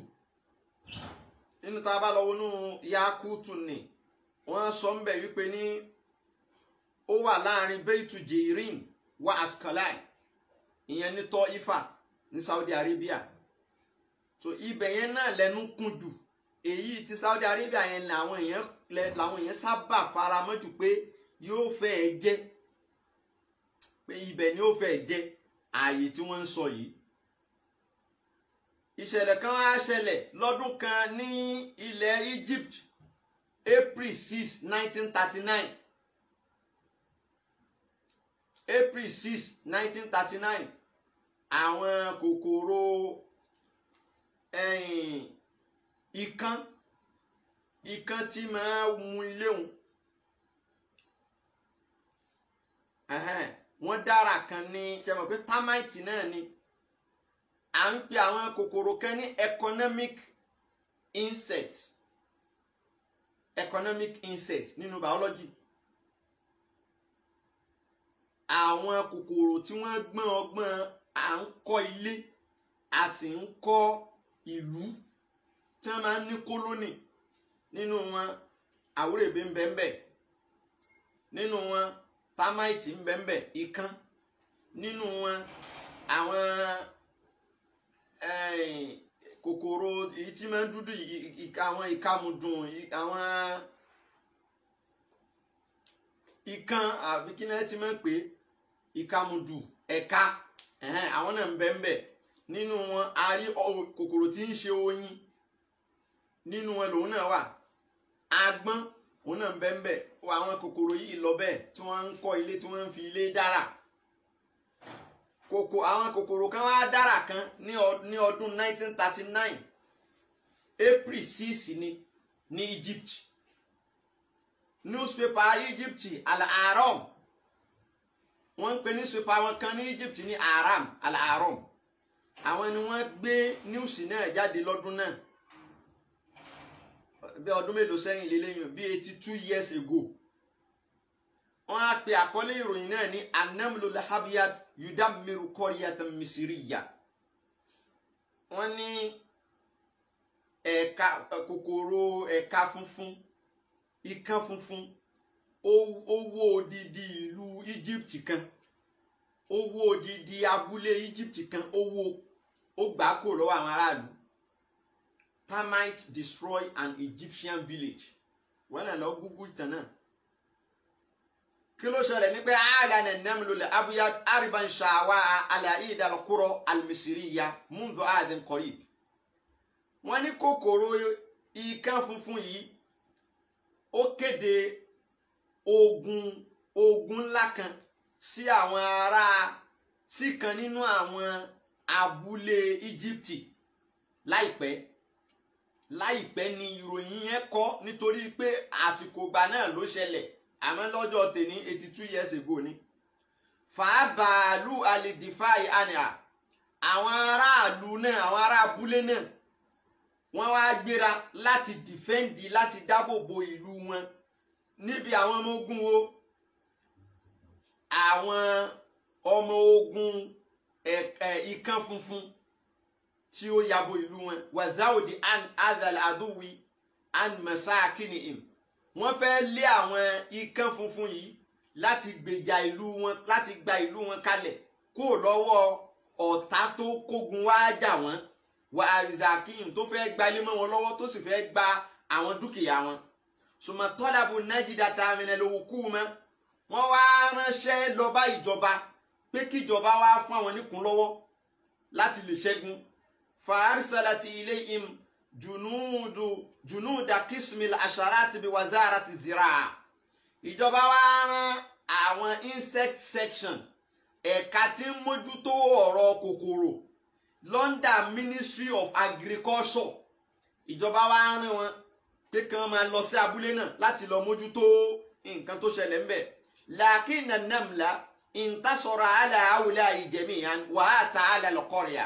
nínú tá a bá lọ wọnú Yakutu ni wọ́n sọ ń bẹ̀ wípé ní ó wà láàrin Beitu Jirin wa Asqalan, ìyẹn ní Taifa ní Saudi Arabia. So ibẹ̀ yẹn náà lẹ́nu kún jù. Èyí tí Saudi Arabia yẹn làwọn èèyàn sábà faramọ́ jù pé yóò fẹ́ jẹ́, pé ibẹ̀ ni ó fẹ́ jẹ́ ààyè tí wọ́n ń sọ yìí. Ìṣẹ̀lẹ̀ kan wá ṣẹlẹ̀ lọ́dún kan ní ilẹ̀ Egypt, April 6, 1939. April 6, 1939. Àwọn kòkòrò ikán tí máa mú ilé wọn, wọ́n dára kan ní, ṣe mọ̀ pé termite náà ni. À ń pè àwọn kòkòrò kan ní economic insect. Economic insect nínú biology. Àwọn kòkòrò tí wọ́n gbọ́n ọgbọ́n à ń kọ́ ilé, a sì ń kọ́ ìlú tí wọ́n máa ń ní kólónì. Nínú wọn Àwúrèbe ń bẹ ń bẹ, nínú wọn termite ń bẹ ń bẹ, ikán. Nínú wọn àwọn kòkòrò èyí tí máa ń dúdú, àwọn ìkàmùdùn, àwọn ikán àbí kí náà ti máa ń pè ìkàmùdù ẹ̀ka, àwọn náà ń bẹ ń bẹ. Nínú wọn a rí kòkòrò tí ń ṣe oyin, nínú wọn lòun náà wà. Agbọ́n òun náà ń bẹ ń bẹ. Àwọn kòkòrò yìí lọ bẹ́ẹ̀ tí wọ́n ń kọ́ ilé, tí wọ́n ń fi ilé dára. Àwọn kòkòrò kan wá dára kan ní ọdún 1939, April 6 ní Egypt. Newspaper Egypt Al-Ahram, wọ́n ń pè newspaper wọn kan ní Egypt ní Al-Ahram. Àwọn ni wọ́n gbé news náà jáde lọ́dún náà. Bí ọdún mélòó sẹ́yìn lélẹ́yìn, bí 82 years ago. Wọ́n á pe àkọlé ìròyìn náà ní An-Namlul Abyad Yudammiru Qaryatan Misriya. Wọ́n ní kòkòrò ẹ̀ka funfun, ikán funfun, ó wó odidi ìlú Egypt kan, ó wó odidi abúlé Egypt kan, ó gbà kó lọ́wọ́ àwọn aráàlú. Termites destroy an Egyptian village. Wọ́n náà lọ gúgú ìtàn náà. Kí ló ṣẹlẹ̀ ní pé àlànà An-Namlul Abyad ariban shawa'a ala ida al-qura al-misriya mundu adin qarib. Wọ́n ní kòkòrò ikán funfun yìí ó kéde ogun ńlá kan sí àwọn sí kan nínú àwọn abúlé Egypt láìpẹ́ ni ìròyìn yẹn kọ́, nítorí pé àsìkò ìgbà náà ló ṣẹlẹ̀. Àmọ́ lọ́jọ́ tèní 82 years ago ni. Fàábàálù alìdìfáì àníà, àwọn aráàlú náà, àwọn ará abúlé náà, wọ́n wá gbéra láti dìfẹ́ǹdì, láti dáàbòbò ìlú wọn níbi àwọn ọmọ ogun wo, àwọn ọmọ ogun ikán funfun tí ó yabo ìlú wọn. Wàzáòdì adàl àdúwì an masakinihim, wọ́n fẹ́ lé àwọn ikán funfun yìí láti gbèjà ìlú wọn, láti gba ìlú wọn kalẹ̀ kó lọ́wọ́ ọ̀tá tó kógun wá jà wọ́n, wà àrìsàkíyìm tó fẹ́ gba ilé mọ́ wọn lọ́wọ́, tó sì fẹ́ gba àwọn dúkìá wọn. Sùmọ̀ tọ́lábù nájìdàtà minal-hukuma, wọ́n wá ránṣẹ́ lọ bá ìjọba pé kíjọba wá fún àwọn níkùn lọ́wọ́ láti lè ṣẹ́gun fa'arsalati ilayhim junuda kismil asharati bi wazarati ziraa ìjọba wa rán àwọn insect section ẹ̀ka tí ń mójútó ọ̀rọ̀ kòkòrò London Ministry of Agriculture ìjọba wa rán wọn pé kí wọ́n máa lọ sí abúlé náà láti lọ mójútó nǹkan tó ṣẹlẹ̀ ńbẹ̀ lakinna namla intasara ala awla'i jami'an wa ata ala al-qarya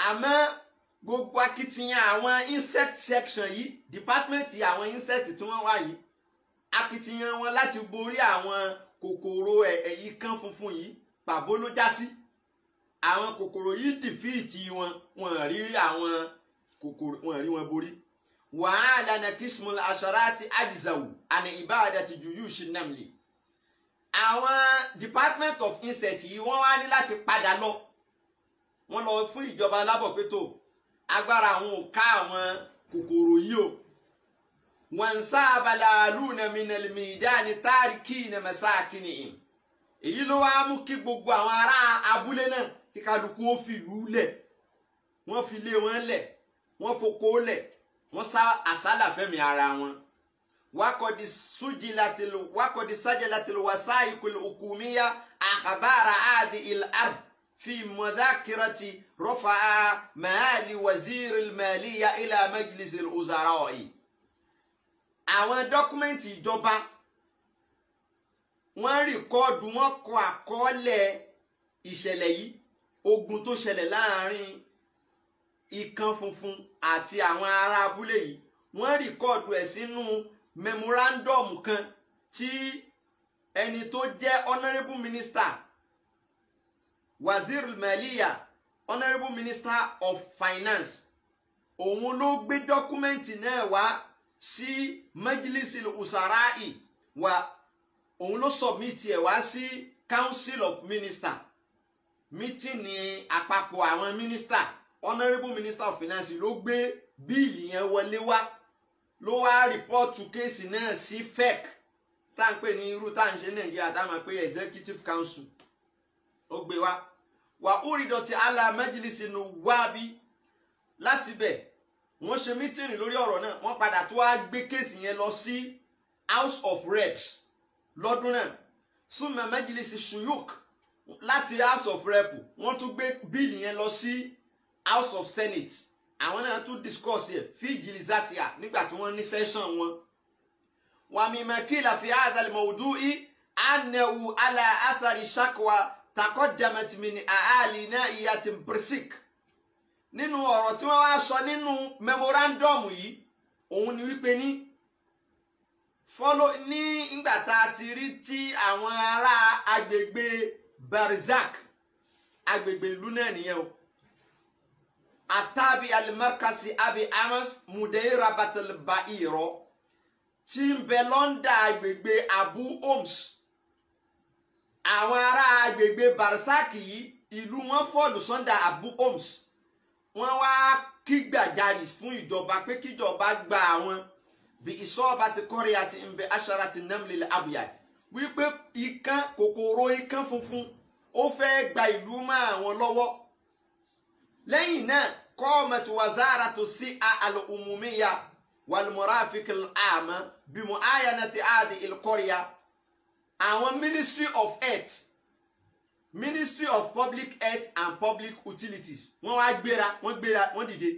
àmọ́ gbogbo akitiyan àwọn insect section yìí department àwọn insect tí wọ́n wá yìí akitiyan wọn láti borí àwọn kòkòrò ikán funfun yìí pàbó ló já sí àwọn kòkòrò yìí dìfíìtì wọn rí àwọn kòkòrò wọn rí wọn borí wàhálà na kismul asharati ajizawu àni ibadati juyushi namli àwọn department of insect yìí wọ́n wá ní láti padà lọ wọ́n lọ fún ìjọba lábọ̀ pé tó agbára àwọn ò ká àwọn kòkòrò yìí o wọ́n sábàlá lùnà minalmidani tarikina masakinihim èyí ló wá mú kí gbogbo àwọn ará abúlé náà kí kálukú ó fi ìlú lẹ̀ wọ́n fi lé wọn lẹ̀ wọ́n foko lẹ̀ wọ́n sá àsálà fẹ́mi ara wọn wakọ̀dí sájìlátìlú wasáìkul hukumiya àkàbára àdì il-ard fi mudhakirati rafa'a maali waziril maliya ila majlisil uzara'i àwọn dọ́kúmẹ́ǹtì ìjọba wọ́n rìkọ́ọ̀dù wọ́n kọ àkọọ́lẹ̀ ìṣẹ̀lẹ̀ yìí ogun tó ṣẹlẹ̀ láàrin ikán funfun àti àwọn ará abúlé yìí wọ́n rìkọ́ọ̀dù ẹ̀ sínú memorandum kan tí ẹni tó jẹ́ honourable minister wazir maliya honourable minister of finance òun ló gbé dọ́kúmẹ́ǹtì náà wá sí majlisil usara'i wa òun ló submit ẹ̀ wá sí council of minister meeting ní àpapọ̀ àwọn minister honourable minister of finance ló gbé bíìlì yẹn wọlé wá ló wá rìpọ́ọ̀tù kéèsì náà sí FEC tá ń pè ní irú tá ń ṣe Nàìjíríà tá máa pè executive council ó gbé wá wà úrìdọ̀tí ala majlisi nuwabi láti bẹ̀ wọ́n ṣe mítìrì lórí ọ̀rọ̀ náà wọ́n padà tó wá gbé kéèsì yẹn lọ sí House of Reps lọ́dún náà súnmọ́ majlisi shuyuk láti House of Rep wọ́n tún gbé bíìlì yẹn lọ sí House of Senate àwọn náà tún discuss yẹ fíjìlìzátìyà nígbà tí wọ́n ní session wọn. wà mimma qila fi hadha al-mawdu'i annahu ala athari shakwa taqaddamat min ahali nahiyatin Brsik nínú ọ̀rọ̀ tí wọ́n wá sọ nínú memorandum yìí òun ni wípé ní ìgbà tá a ti rí tí àwọn ará agbègbè Barzak agbègbè ìlú náà nìyẹn o atabi alimarkasi abi amas mudeira batalbairo tí ń bẹ lọ́ndà agbègbè Abu Homs àwọn ará agbègbè Barzak yìí ìlú wọn fọ́ọ̀lù sọ́ndà Abu Homs wọ́n wá kígbàjarì fún ìjọba pé kíjọba gba àwọn bí ìsọ́ọ̀bà ti kọ́rí àti ìbẹ̀ aṣara ti namlil abiyad wípé ikán kòkòrò ikán funfun ó fẹ́ gba ìlú mọ́ àwọn lọ́wọ́. lẹ́yìn náà qamat wazaratu si'a al-umumiyya wal-murafiq al-'ama bi mu'ayanati adi il-qarya àwọn Ministry of Health Ministry of Public Health and Public Utilities wọ́n wá wọ́n dìde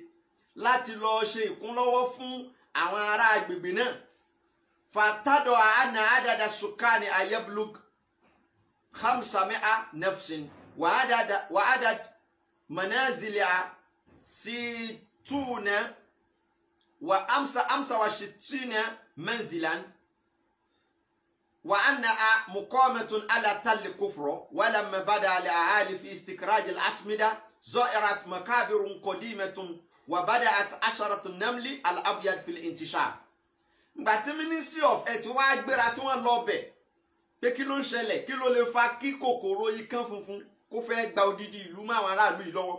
láti lọ ṣe ìkúnlọ́wọ́ fún àwọn ará agbègbè náà fatadọ̀ àánà àdàdà sukani ayablug 500 nafsin wàádàd manaziliya situna wa amsa wa shittina manzilan وأنها مقامة على تل كفر ولما بدأ الأهالي في استخراج الأسمدة ظهرت مقابر قديمة وبدأت عشرة النمل الأبيض في الانتشار. But the Ministry of Health wá gbéra tí wọ́n lọ bẹ̀ pé kí ló ń ṣẹlẹ̀ kí ló lè fa kí kòkòrò ikán funfun kó fẹ́ gba odidi ìlú mọ́ àwọn aráàlú yìí lọ́wọ́.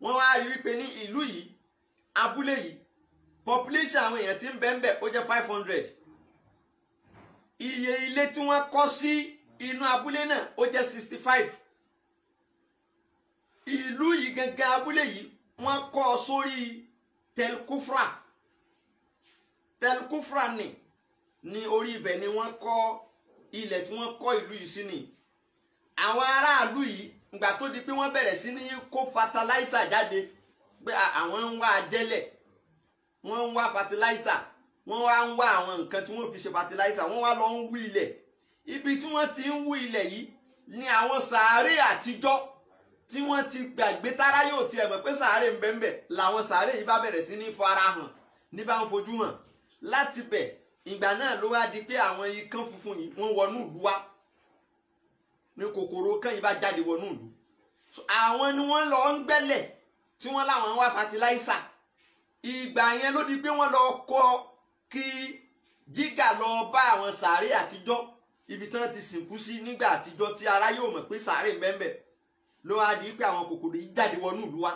Wọ́n wá rí wípé ní ìlú yìí abúlé yìí population àwọn èèyàn tí ń bẹ ń bẹ̀ ó jẹ́ 500. Iye ilé tí wọ́n kọ́ sí inú abúlé náà ó jẹ́ 65. ìlú yìí gangan abúlé yìí wọ́n kọ́ sórí telkufra ní orí ibẹ̀ ni wọ́n kọ́ ilẹ̀ tí wọ́n kọ́ ìlú yìí sí ni. àwọn aráàlú yìí ìgbà tó di pé wọ́n bẹ̀rẹ̀ sí ní kó fertilizer jáde pé àwọn ń wá ajẹ́lẹ̀, wọ́n ń wá fertilizer, wọ́n wá ń wá àwọn nǹkan tí wọ́n fi ṣe fertilizer, wọ́n wá lọ ń wú ilẹ̀. ibi tí wọ́n ti ń wú ilẹ̀ yìí ni àwọn sàárè àtijọ́ tí wọ́n ti gbàgbé tára yóò tiẹ̀ mọ̀ pé sàárè ń bẹ́ńbẹ̀ làwọn sàárè yìí bá bẹ̀rẹ̀ sí ní farahàn ní bá ń fojú hàn. láti bẹ̀ ìgbà náà ló wá di pé àwọn ikán funfun yìí wọ́n wọnú ìlú wa ní kòkòrò kan yìí bá jáde wọnú ìlú. àwọn ni wọ́n lọ ń gbẹ́lẹ̀ tí wọ́n láwọn ń wá fertilizer. ìgbà yẹn ló di pé wọ́n lọ kọ́ kí jígà lọ bá àwọn sàárè àtijọ́ ibi tí wọ́n ti sìnkú sí nígbà àtijọ́ tí ará yóò mọ̀ pé sàárè ń bẹ́ńbẹ̀ ló wá di pé àwọn kòkòrò yìí jáde wọnú ìlú wa.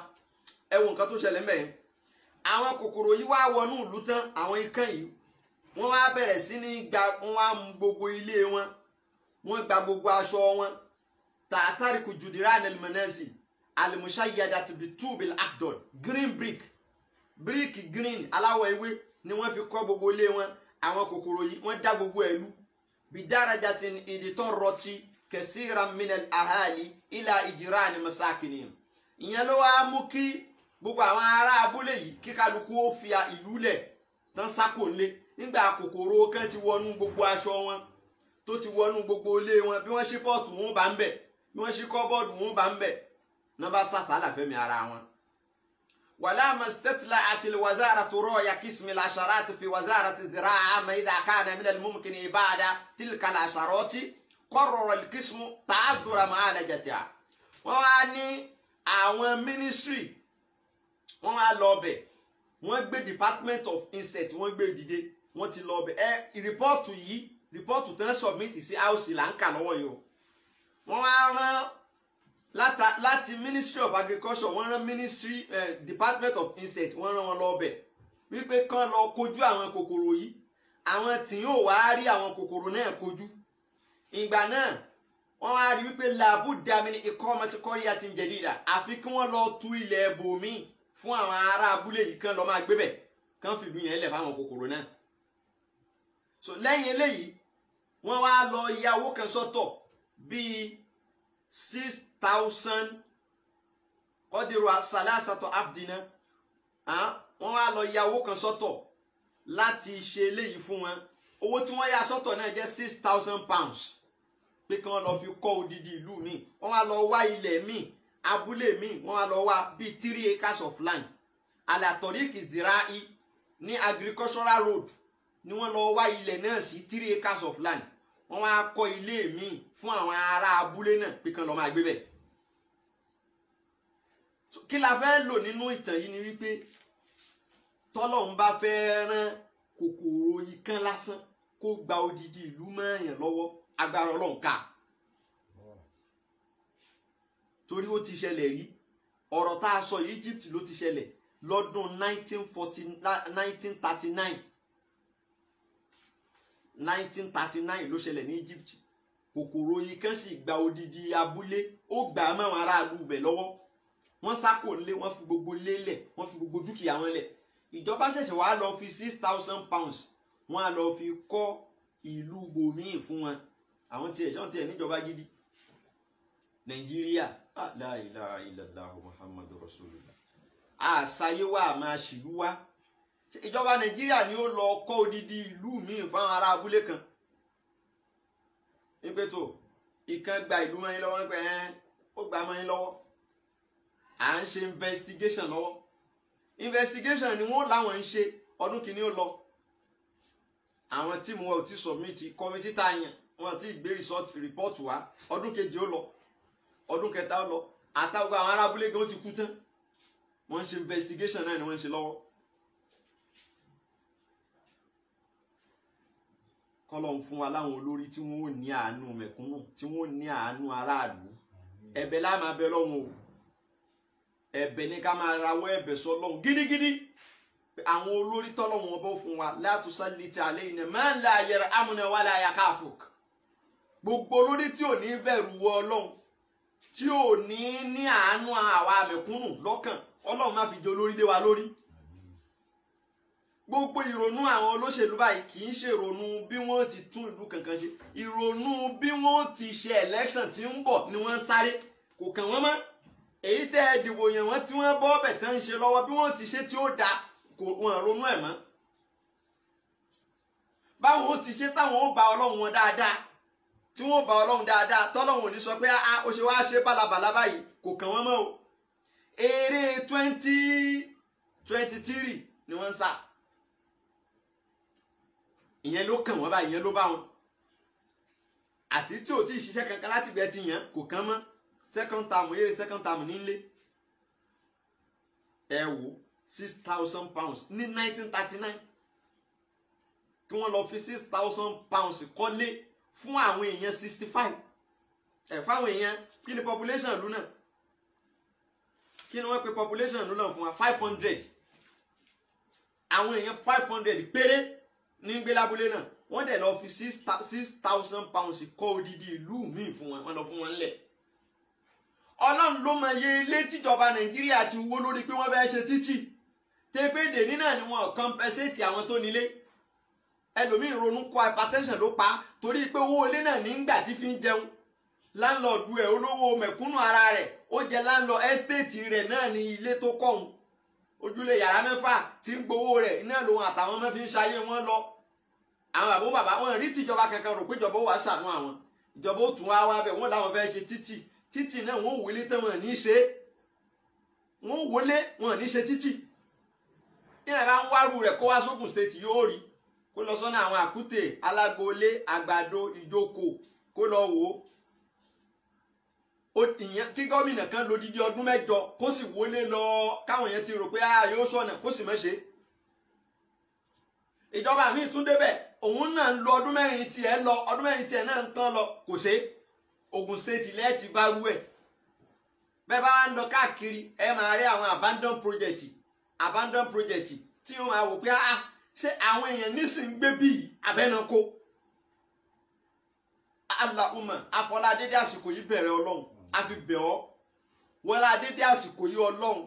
ẹ wo nǹkan tó ṣẹlẹ̀ mẹ́rin. àwọn kòkòrò yìí wá wọnú ìlú tán, àwọn ikán yìí wọ́n wá bẹ̀rẹ̀ sí ní wọ́n wá mú gbogbo ilé wọn, wọ́n gba gbogbo aṣọ wọn. tààtàríkù judiran al-manazil al-mushayyadati bitubil akdol, green brick green aláwọ̀ ewé ni wọ́n fi kọ́ gbogbo ilé wọn. àwọn kòkòrò yìí wọ́n dá gbogbo ẹ̀ lú. bidarajatin iditorroti kẹsíra minal ahali ila ijirani masakinihim. ìyẹn ló wá mú kí gbogbo àwọn ará abúlé yìí kí kálukú ó fi ìlú lẹ̀ tán sákò lé nígbà kòkòrò kan ti wọnú gbogbo aṣọ wọn tó ti wọnú gbogbo ilé wọn. bí wọ́n ṣí pọ́ọ̀tù wọn bá ń bẹ̀, bí wọ́n ṣí kọ́bọ́ọ̀dù wọn bá ń bẹ̀, náà bá sàṣàlà fẹ́mi ara wọn. wàlá mastatla àtìlẹ̀ wazara tó rọ̀ ya kìsìmì làṣàrà ti fi wazara ti zira àmà ìdá káàdà minal mumkin ibada tilka làṣàrọ̀tì kọ́rọ̀rọ̀ kìsìmù tààdùrà máa lẹ́jẹ̀tìá. wọ́n wá ní àwọn ministry wọ́n wá lọ bẹ̀, wọ́n gbé department of insect wọ́n gbé dìde, wọ́n ti lọ bẹ̀. rìpọ́ọ̀tù yìí rìpọ́ọ̀tù tán submit sí house là ń kà lọ́wọ́ yìí o. wọ́n wá rán láti ministry of agriculture, wọ́n rán ministry department of insect wọ́n rán wọn lọ bẹ̀ wípé kán lọ kojú àwọn kòkòrò yìí. àwọn tí yóò wá rí àwọn kòkòrò náà kojú. ìgbà náà wọ́n wá rí wípé làbúdà min iqamati qaryatin jadida, àfi kí wọ́n lọ tú ilẹ̀ ẹbòmíì fún àwọn ará abúlé yìí kán lọ máa gbé bẹ̀, kán fìlú yẹn lẹ̀ fáwọn kòkòrò náà. so lẹ́yìn eléyìí wọ́n wá lọ ya owó kan sọ́tọ̀ bíi 6,000 kọ́dìrò salasatu abdina. wọ́n wá lọ ya owó kan sọ́tọ̀ láti ṣe eléyìí fún wọn. owó tí wọ́n ya sọ́tọ̀ náà jẹ́ 6,000 pounds pé kí wọ́n lọ fi kọ́ odidi ìlú míì. wọ́n wá lọ wá ilẹ̀ míì, abúlé míì, wọ́n wá lọ wá bíi 3 acres of land alatoriki zirai ní agricultural road ni wọ́n lọ wá ilẹ̀ náà sí 3 acres of land. wọ́n wá kọ́ ilé míì fún àwọn ará abúlé náà pé kí wọ́n lọ máa gbé bẹ̀. kí la fẹ́ lò nínú ìtàn yìí ni wípé tọ́lọ́run bá fẹ́ rán kòkòrò ikán lásán kó gba odidi ìlú mọ́ọ̀yàn lọ́wọ́, agbára Ọlọ́run ká. torí ó ti ṣẹlẹ̀ rí. ọ̀rọ̀ tá a sọ yìí Egypt ló ti ṣẹlẹ̀ lọ́dún 1939 ló ṣẹlẹ̀ ní Egypt. kòkòrò ikán sì gba odidi abúlé, ó gbà á mọ́ àwọn aráàlú bẹ̀ lọ́wọ́. wọ́n sákò nílé, wọ́n fi gbogbo lélẹ̀, wọ́n fi gbogbo dúkìá wọn lẹ̀. ìjọba ṣẹ̀ṣẹ̀ wá lọ fi 6,000 pounds wọ́n á lọ fi kọ́ ìlú gbòmíì fún wọn. àwọn tiẹ̀ níjọba gidi. Nàìjíríà la ilaha illallah muhammadu rasulullah. àṣàyé wa máa ṣìlú wa. ìjọba Nàìjíríà ni ó lọ kọ́ odidi ìlú míì fáwọn ará abúlé kan. ìpè tó ìkan gba ìlú mọ́ yín lọ́wọ́ pé ó gbà mọ́ yín lọ́wọ́. à ń ṣe investigation lọ́wọ́. investigation ni wọ́n láwọn ń ṣe ọdún kìíní ó lọ. àwọn tí mo ti submit committee tá a yàn wọn ti gbé report wá, ọdún kejì ó lọ, ọdún kẹta ó lọ, àtàwọn àwọn arábúlé gan ti kú tán. wọ́n ń ṣe investigation náà ni wọ́n ń ṣe lọ́wọ́. kọ́lọ́n fún wa láwọn olórí tí wọ́n ò ní àánú mẹ̀kúnnù, tí wọ́n ò ní àánú aráàlú. ẹ̀bẹ̀ la máa bẹ lọ́hùn o. ẹ̀bẹ̀ ní ká máa rawọ́ ẹ̀bẹ̀ sọ lọ́hùn gidigidi. àwọn olórí tọ́lọ́hùn wọn bọ́ fún wa la tusalliti alayna man la yarhamuna wala yakhafuk. gbogbo olórí tí ò ní bẹ̀rù wọ Ọlọ́hun tí ò ní àánú àwa mẹ̀kúnnù lọ́kàn ọlọ́run má fi jẹ olórí lé wa lórí. Gbogbo ìrònú àwọn olóṣèlú báyìí kì í ṣe ìrònú bí wọ́n ti tún ìlú kankan ṣe, ìrònú bí wọ́n ti ṣe election tí ń bọ̀ ni wọ́n sáré, kò kàn wọ́n mọ́. Èyí tẹ́ ẹ dìbò yẹn wọ́n tí wọ́n bọ́ ọbẹ̀ tán ń ṣe lọ́wọ́ bí wọ́n ti ṣe tí ó da kò wọ́n ronú ẹ̀ mọ́. Báwọn ó ti ṣe táwọn ó bá ọlọ́run wọn dáadáa, tí wọ́n bá ọlọ́run dáadáa tọ́lọ́run ò ní sọ pé ó ṣe wá ṣe bálabàlá báyìí, kò kàn wọ́n mọ́ o. Eré 2023 ni wọ́n ń sá, ìyẹn ló kàn wọ́n báyìí, ìyẹn ló bá wọn. Àti tí ò tí ì ṣiṣẹ́ kankan láti gbẹ ti yàn kò kàn mọ́. Second term eré second term nílé ẹ wò £6,000 ní 1939 kí wọ́n lọ fi £6,000 kọ́lé fún àwọn èèyàn 65 fáwọn èèyàn kí ni population ìlú náà, kí ni wọ́n pe population ìlú náà fún wa 500, àwọn èèyàn 500 péré ní gbé lábúlé náà wọ́n dẹ̀ lọ fi £6,000 kọ́ odidi ìlú míì fún wọn, wọ́n lọ fún wọn ńlẹ̀. Ọlọ́run ló mọ iye ilé tíjọba Nàìjíríà ti wó lórí pé wọ́n fẹ́ ṣe títì tẹ́gbẹ́dè nínà ni wọ́n compensate àwọn tó nílé. Ẹlòmíì ronú kó hypertension ló pa torí pé owó ilé náà nígbà tí fi ń jẹun. Láńlọ́ọ̀dù ẹ̀ olówó mẹ̀kúnnù ara rẹ̀ ó jẹ láńlọ́ ẹ́stéètì rẹ̀ náà ní ilé tó kọ̀hún. Ojúlé yàrá 6 tí ń gbowó rẹ̀ iná lòun àtàwọn ọmọ fi ń ṣayé wọn lọ. Àwọn bàbá wọn rí tìjọba kankan rò pé ìjọba ó wá ṣàánú àwọn. Ìjọba ó tún wá bẹ̀ wọ́n láwọn fẹ́ ṣe títì náà wọ́n wọlé tán wọn ní ṣe, wọ́n wọlé wọn ní ṣe títì. Ìyẹn bá ń wárú rẹ̀ kó wá sókùn state yóò rí kó lọ sọ́nà àwọn Àkútè, Alágbolé, Àgbàdo, Ìjókòó kó lọ wò ó. Ìyẹn kí gómìnà kan lódidi ọdún 8 kó sì wọlé lọ káwọn yẹn ti rò pé yóò ṣọ̀nà kó sì má ṣe. Ìjọba míì tún débẹ̀ òun náà ń lo ọdún 4 tiẹ̀ lọ, ọdún 4 tiẹ̀ náà ń tán lọ kò ṣe. Ogun State ilẹ̀ ti bá rú ẹ̀. Bẹ́ẹ̀ bá wá ń lọ káàkiri ẹ máa rí àwọn abandon project tí wọ́n máa wò pé ṣé àwọn èèyàn nísìn gbé bíi abẹ́nako. Allahumma afọlá dédé àsìkò yìí bẹ̀rẹ̀ ọlọ́run a fi bẹ̀ ọ́ wọlá dédé àsìkò yìí ọlọ́run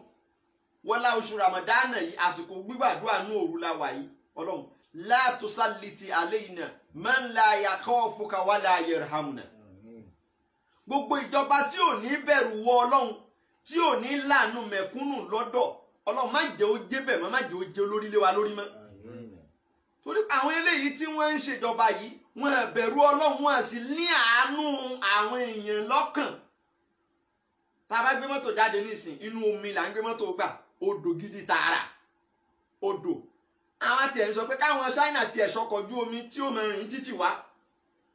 wọlá oṣù Ramadan yìí àsìkò gbígbàdúrà ní òru la wà yìí ọlọ́run la tusalliti alayna man la yakhafuka wala yarhamuna. Gbogbo ìjọba tí ò ní bẹ̀rù wọ ọlọ́run tí ò ní láàánú mẹ̀kúnnù lọ́dọ̀ ọlọ́run má jẹ́ ó débẹ̀ mọ́, má jẹ́ ó jẹ́ olórí lé wa lórí mọ́. Torí àwọn eléyìí tí wọ́n ń ṣèjọba yìí wọ́n bẹ̀rù ọlọ́run wọ́n sì ní àánú àwọn èèyàn lọ́kàn. Tá a bá gbé mọ́tò jáde nísìn inú omi là ń gbé mọ́tò gbà, odò gidi tààrà odò. Àwọn tiẹ̀ ń sọ pé káwọn China tiẹ̀ ṣọkọ̀ ojú omi tí ó máa rìn títì wá.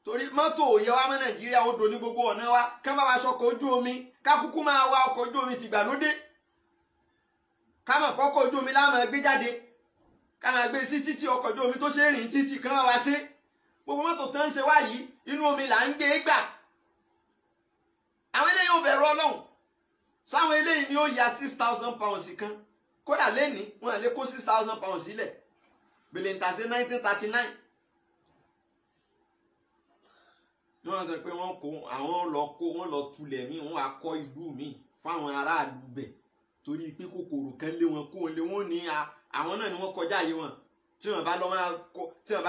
Torí mọ́tò òye wa mọ́ Nàìjíríà odò ní gbogbo ọ̀nà wa ká bá wa ṣọkọ̀ ojú omi ká kúkú máa wa ọkọ̀ ojú omi tìgbàlódé ká mọ̀ pọ́kọ̀ ojú omi láwọn máa gbé jáde ká máa gbé sí títì ọkọ̀ ojú omi tó ṣe rìn títì kan wá ṣe gbogbo mọ́tò tó ń ṣe wá yìí inú omi là ń gbé gbà. Àwọn eléyìí ò bẹ̀rù Ọlọ́run sáwọn eléyìí ni ó ya £6,000 kan kódà lẹ́ni wọn lè kó £6,000 sílẹ̀ bèlè ń tà sí 1939. Wọ́n sọ pé wọ́n lọ tulẹ̀ mí wọ́n wá kọ́ ìlú mi fáwọn aráàlú bẹ̀ torí pé kòkòrò kan lé wọn kó lé wọn ní àwọn náà ni wọ́n kọjá yìí wọn tí wọ́n bá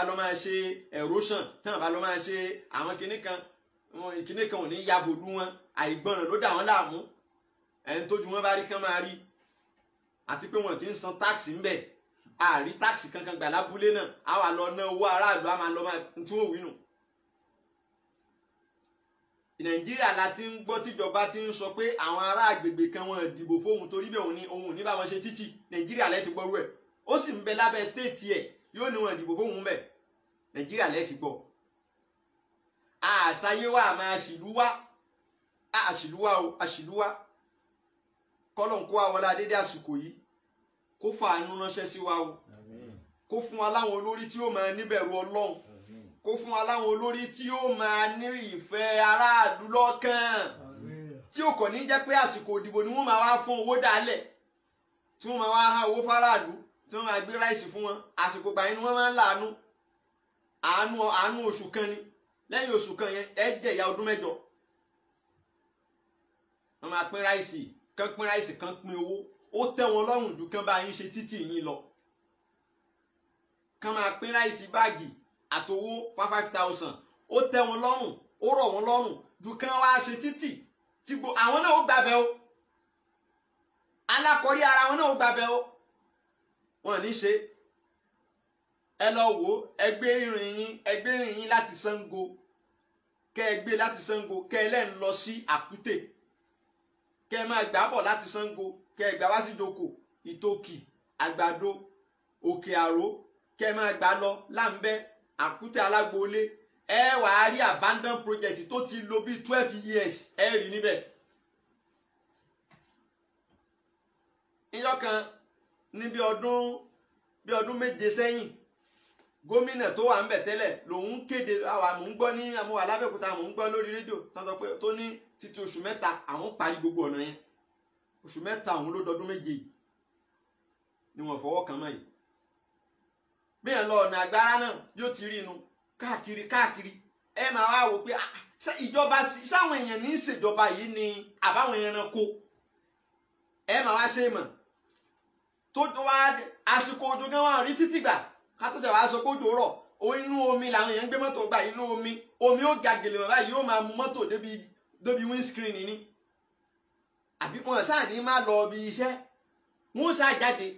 lọ máa ṣe erosion tí wọ́n bá lọ máa ṣe àwọn kinní kan ò ní yabo lú wọn àìgbọràn ló dà wọ́n láàmú ẹni tójú wọn bá rí kán máa rí àti pé wọn kì í san táàsì ń bẹ̀ àrí táàsì kankan gbà lábúlé náà àwa lọ ná owó aráàlú àmà lọ máa tí wọ́n wí nù. Nàìjíríà la ti ń gbọ́ tíjọba ti ń sọ pé àwọn ará àgbègbè kan wọn dìbò fóun torí bẹ́ẹ̀ òun ò ní bá wọn ṣe títì. Nàìjíríà lẹ́ ti gbọ́rú ẹ̀ ó sì ń bẹ lábẹ́ stéètì ẹ̀ yóò ní wọn dìbò fóun bẹ̀. Nàìjíríà lẹ́ ti gbọ́. Àṣàyé wa máa àṣìlú wa kọ́lọ̀ ń kó wa wọlé adédé àsìkò yìí kó fàánú ránṣẹ́ sí wa o kó fún wa láwọn olórí tí ó máa níbẹ̀rù Ọlọ́run kó fún wa láwọn olórí tí ó máa ní ìfẹ́ aráàlú lọ́kàn tí ó kàn ní jẹ́ pé àsìkò òdìbò ni wọ́n máa wá fún owó dálẹ̀ tí wọ́n máa wá há owó fáráàlú tí wọ́n máa gbé ráìsì fún wọn àsìkò gbà yẹn ni wọ́n máa ń láàánú àánú oṣù kan ni lẹ́yìn oṣù kan yẹn ẹ jẹ ìyà ọdún 8. máa pín ráìsì kán pín ráìsì kán pín owó ó tẹ́ wọn lọ́rùn ju kán bá yín ṣe títì yín lọ kán máa pín ráìsì báàgì àtowó 5,000 ó tẹ́ wọn lọ́rùn ó rọ̀ wọn lọ́rùn ju kán wá ṣe títì tí àwọn náà ó gbàbẹ́ o alákọ̀ọ́rí ara wọn náà ó gbàbẹ́ o wọn ní ṣe ẹ lọ wò ẹgbẹ́ ìrìn yín láti Ṣàngó kẹ́ ẹ gbé láti Ṣàngó kẹ́ ẹ lẹ́nu lọ sí Àkútè kẹ́ ẹ máa gbà bọ̀ láti Ṣàngó kẹ́ ẹ gbà wá sí Ìjókòó Ìtòkì Àgbàdo Òkè Àró kẹ́ ẹ máa gbà lọ Láǹbẹ́ Àkútè Alágboolé ẹ wàá rí abandon project tó ti lò bíi 12 years ẹ rí níbẹ̀. níjọ́ kan ní bí ọdún méje sẹ́yìn gómìnà tó wà ń bẹ̀ tẹ́lẹ̀ lòun kéde àwa mò ń gbọ́ ní àmúwà lábẹ́òkúta mò ń gbọ́ lórí rédíò tó ní títí oṣù mẹ́ta àwọn parí gbogbo ọ̀nà yẹn oṣù mẹ́ta òun ló dọdún méje yìí ni wọ́n fọwọ́ kan mọ́ yìí bí ẹ̀ lọ ọ̀nà àgbára náà yóò ti rí inú káàkiri ẹ máa wá wò pé ìjọba sáwọn èèyàn ní ìṣèjọba yìí ni àbáwọn èèyàn náà kó ẹ máa wá ṣe mọ̀ tó wá àsìkò òjò gan wọn rí títì gbà kátó ṣe wàá sọ pé òjò rọ̀ inú omi làwọn èèyàn gbé mọ́tò gbà inú omi ó ga gèlè mọ́ báyìí yóò máa mú mọ́tò débi windscreen ni àbí wọn ṣáà ní má lọ bí iṣẹ́ wọn ṣáà jáde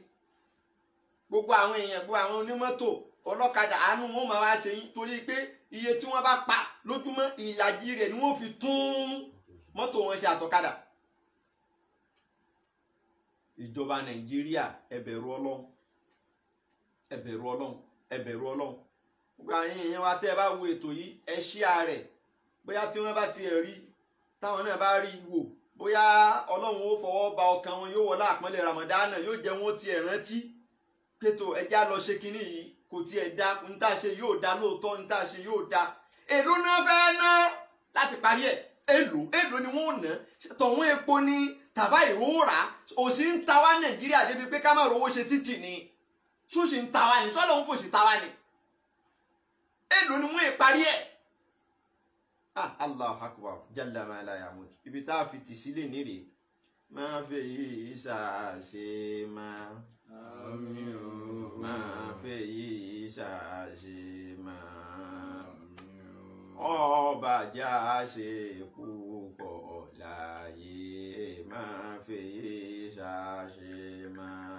gbogbo àwọn èèyàn gbogbo àwọn onímọ́tò ọlọ́kadà àánú wọn máa wá ṣe yín torí pé iye tí wọ́n bá pa lójúmọ́ ìlàjì rẹ̀ ni wọ́n fi tún mọ́tò wọn ṣe àtọ̀kadà. ìjọba Nàìjíríà ẹ bẹ̀rù Ọlọ́run ẹ bẹ̀rù Ọlọ́run ẹ bẹ̀rù Ọlọ́run gbogbo àwọn èèyàn wa tẹ́ ẹ bá wo ètò yìí ẹ share rẹ̀ bóyá tí wọ́n bá tiẹ̀ rí táwọn náà bá rí wò bóyá Ọlọ́run ó fọwọ́ ba ọkàn wọn yóò wọlé àpọ́nlé Ramadan yóò jẹ́ wọn tiẹ̀ rántí pétò ẹja lọ ṣe kinní yìí kò tiẹ̀ da níta ṣe yóò da lóòótọ́ níta ṣe yóò da èló náà fẹ́ ná láti parí ẹ̀ èló ni wọ́n ná tọ̀hún epo ní tàbá ìró rà òsì ń ta wá Nàìjíríà débi pé ká má rówó ṣe títì ni ṣóṣì ń ta wá ni sọ́dọ̀ ń fòṣì ta wá ni èló ni wọ́n parí ẹ̀. Allahu Akbar jalla ma la yamut ibi tá a fi tì sílẹ̀ nírè máa fẹ́ yìí ṣàṣe máa máa fẹ́ yìí ṣàṣe máa ọba já ṣe púpọ̀ láyé máa fẹ́ yìí ṣàṣe máa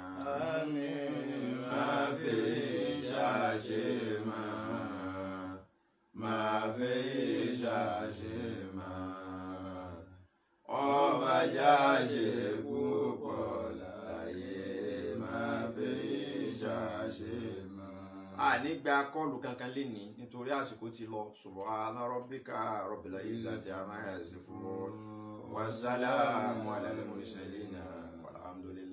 máa fẹ́ yìí ṣàṣe máa fẹ́ yìí ṣàṣe máa ọba já ṣe púpọ̀ láyé máa fẹ́ yìí ṣàṣe máa. ànígbà kọlù kankan lénìí nítorí àsìkò ti lọ subhana rabbika rabbil izzati amma yasifun wa salamun alal mursalin walhamdulillah.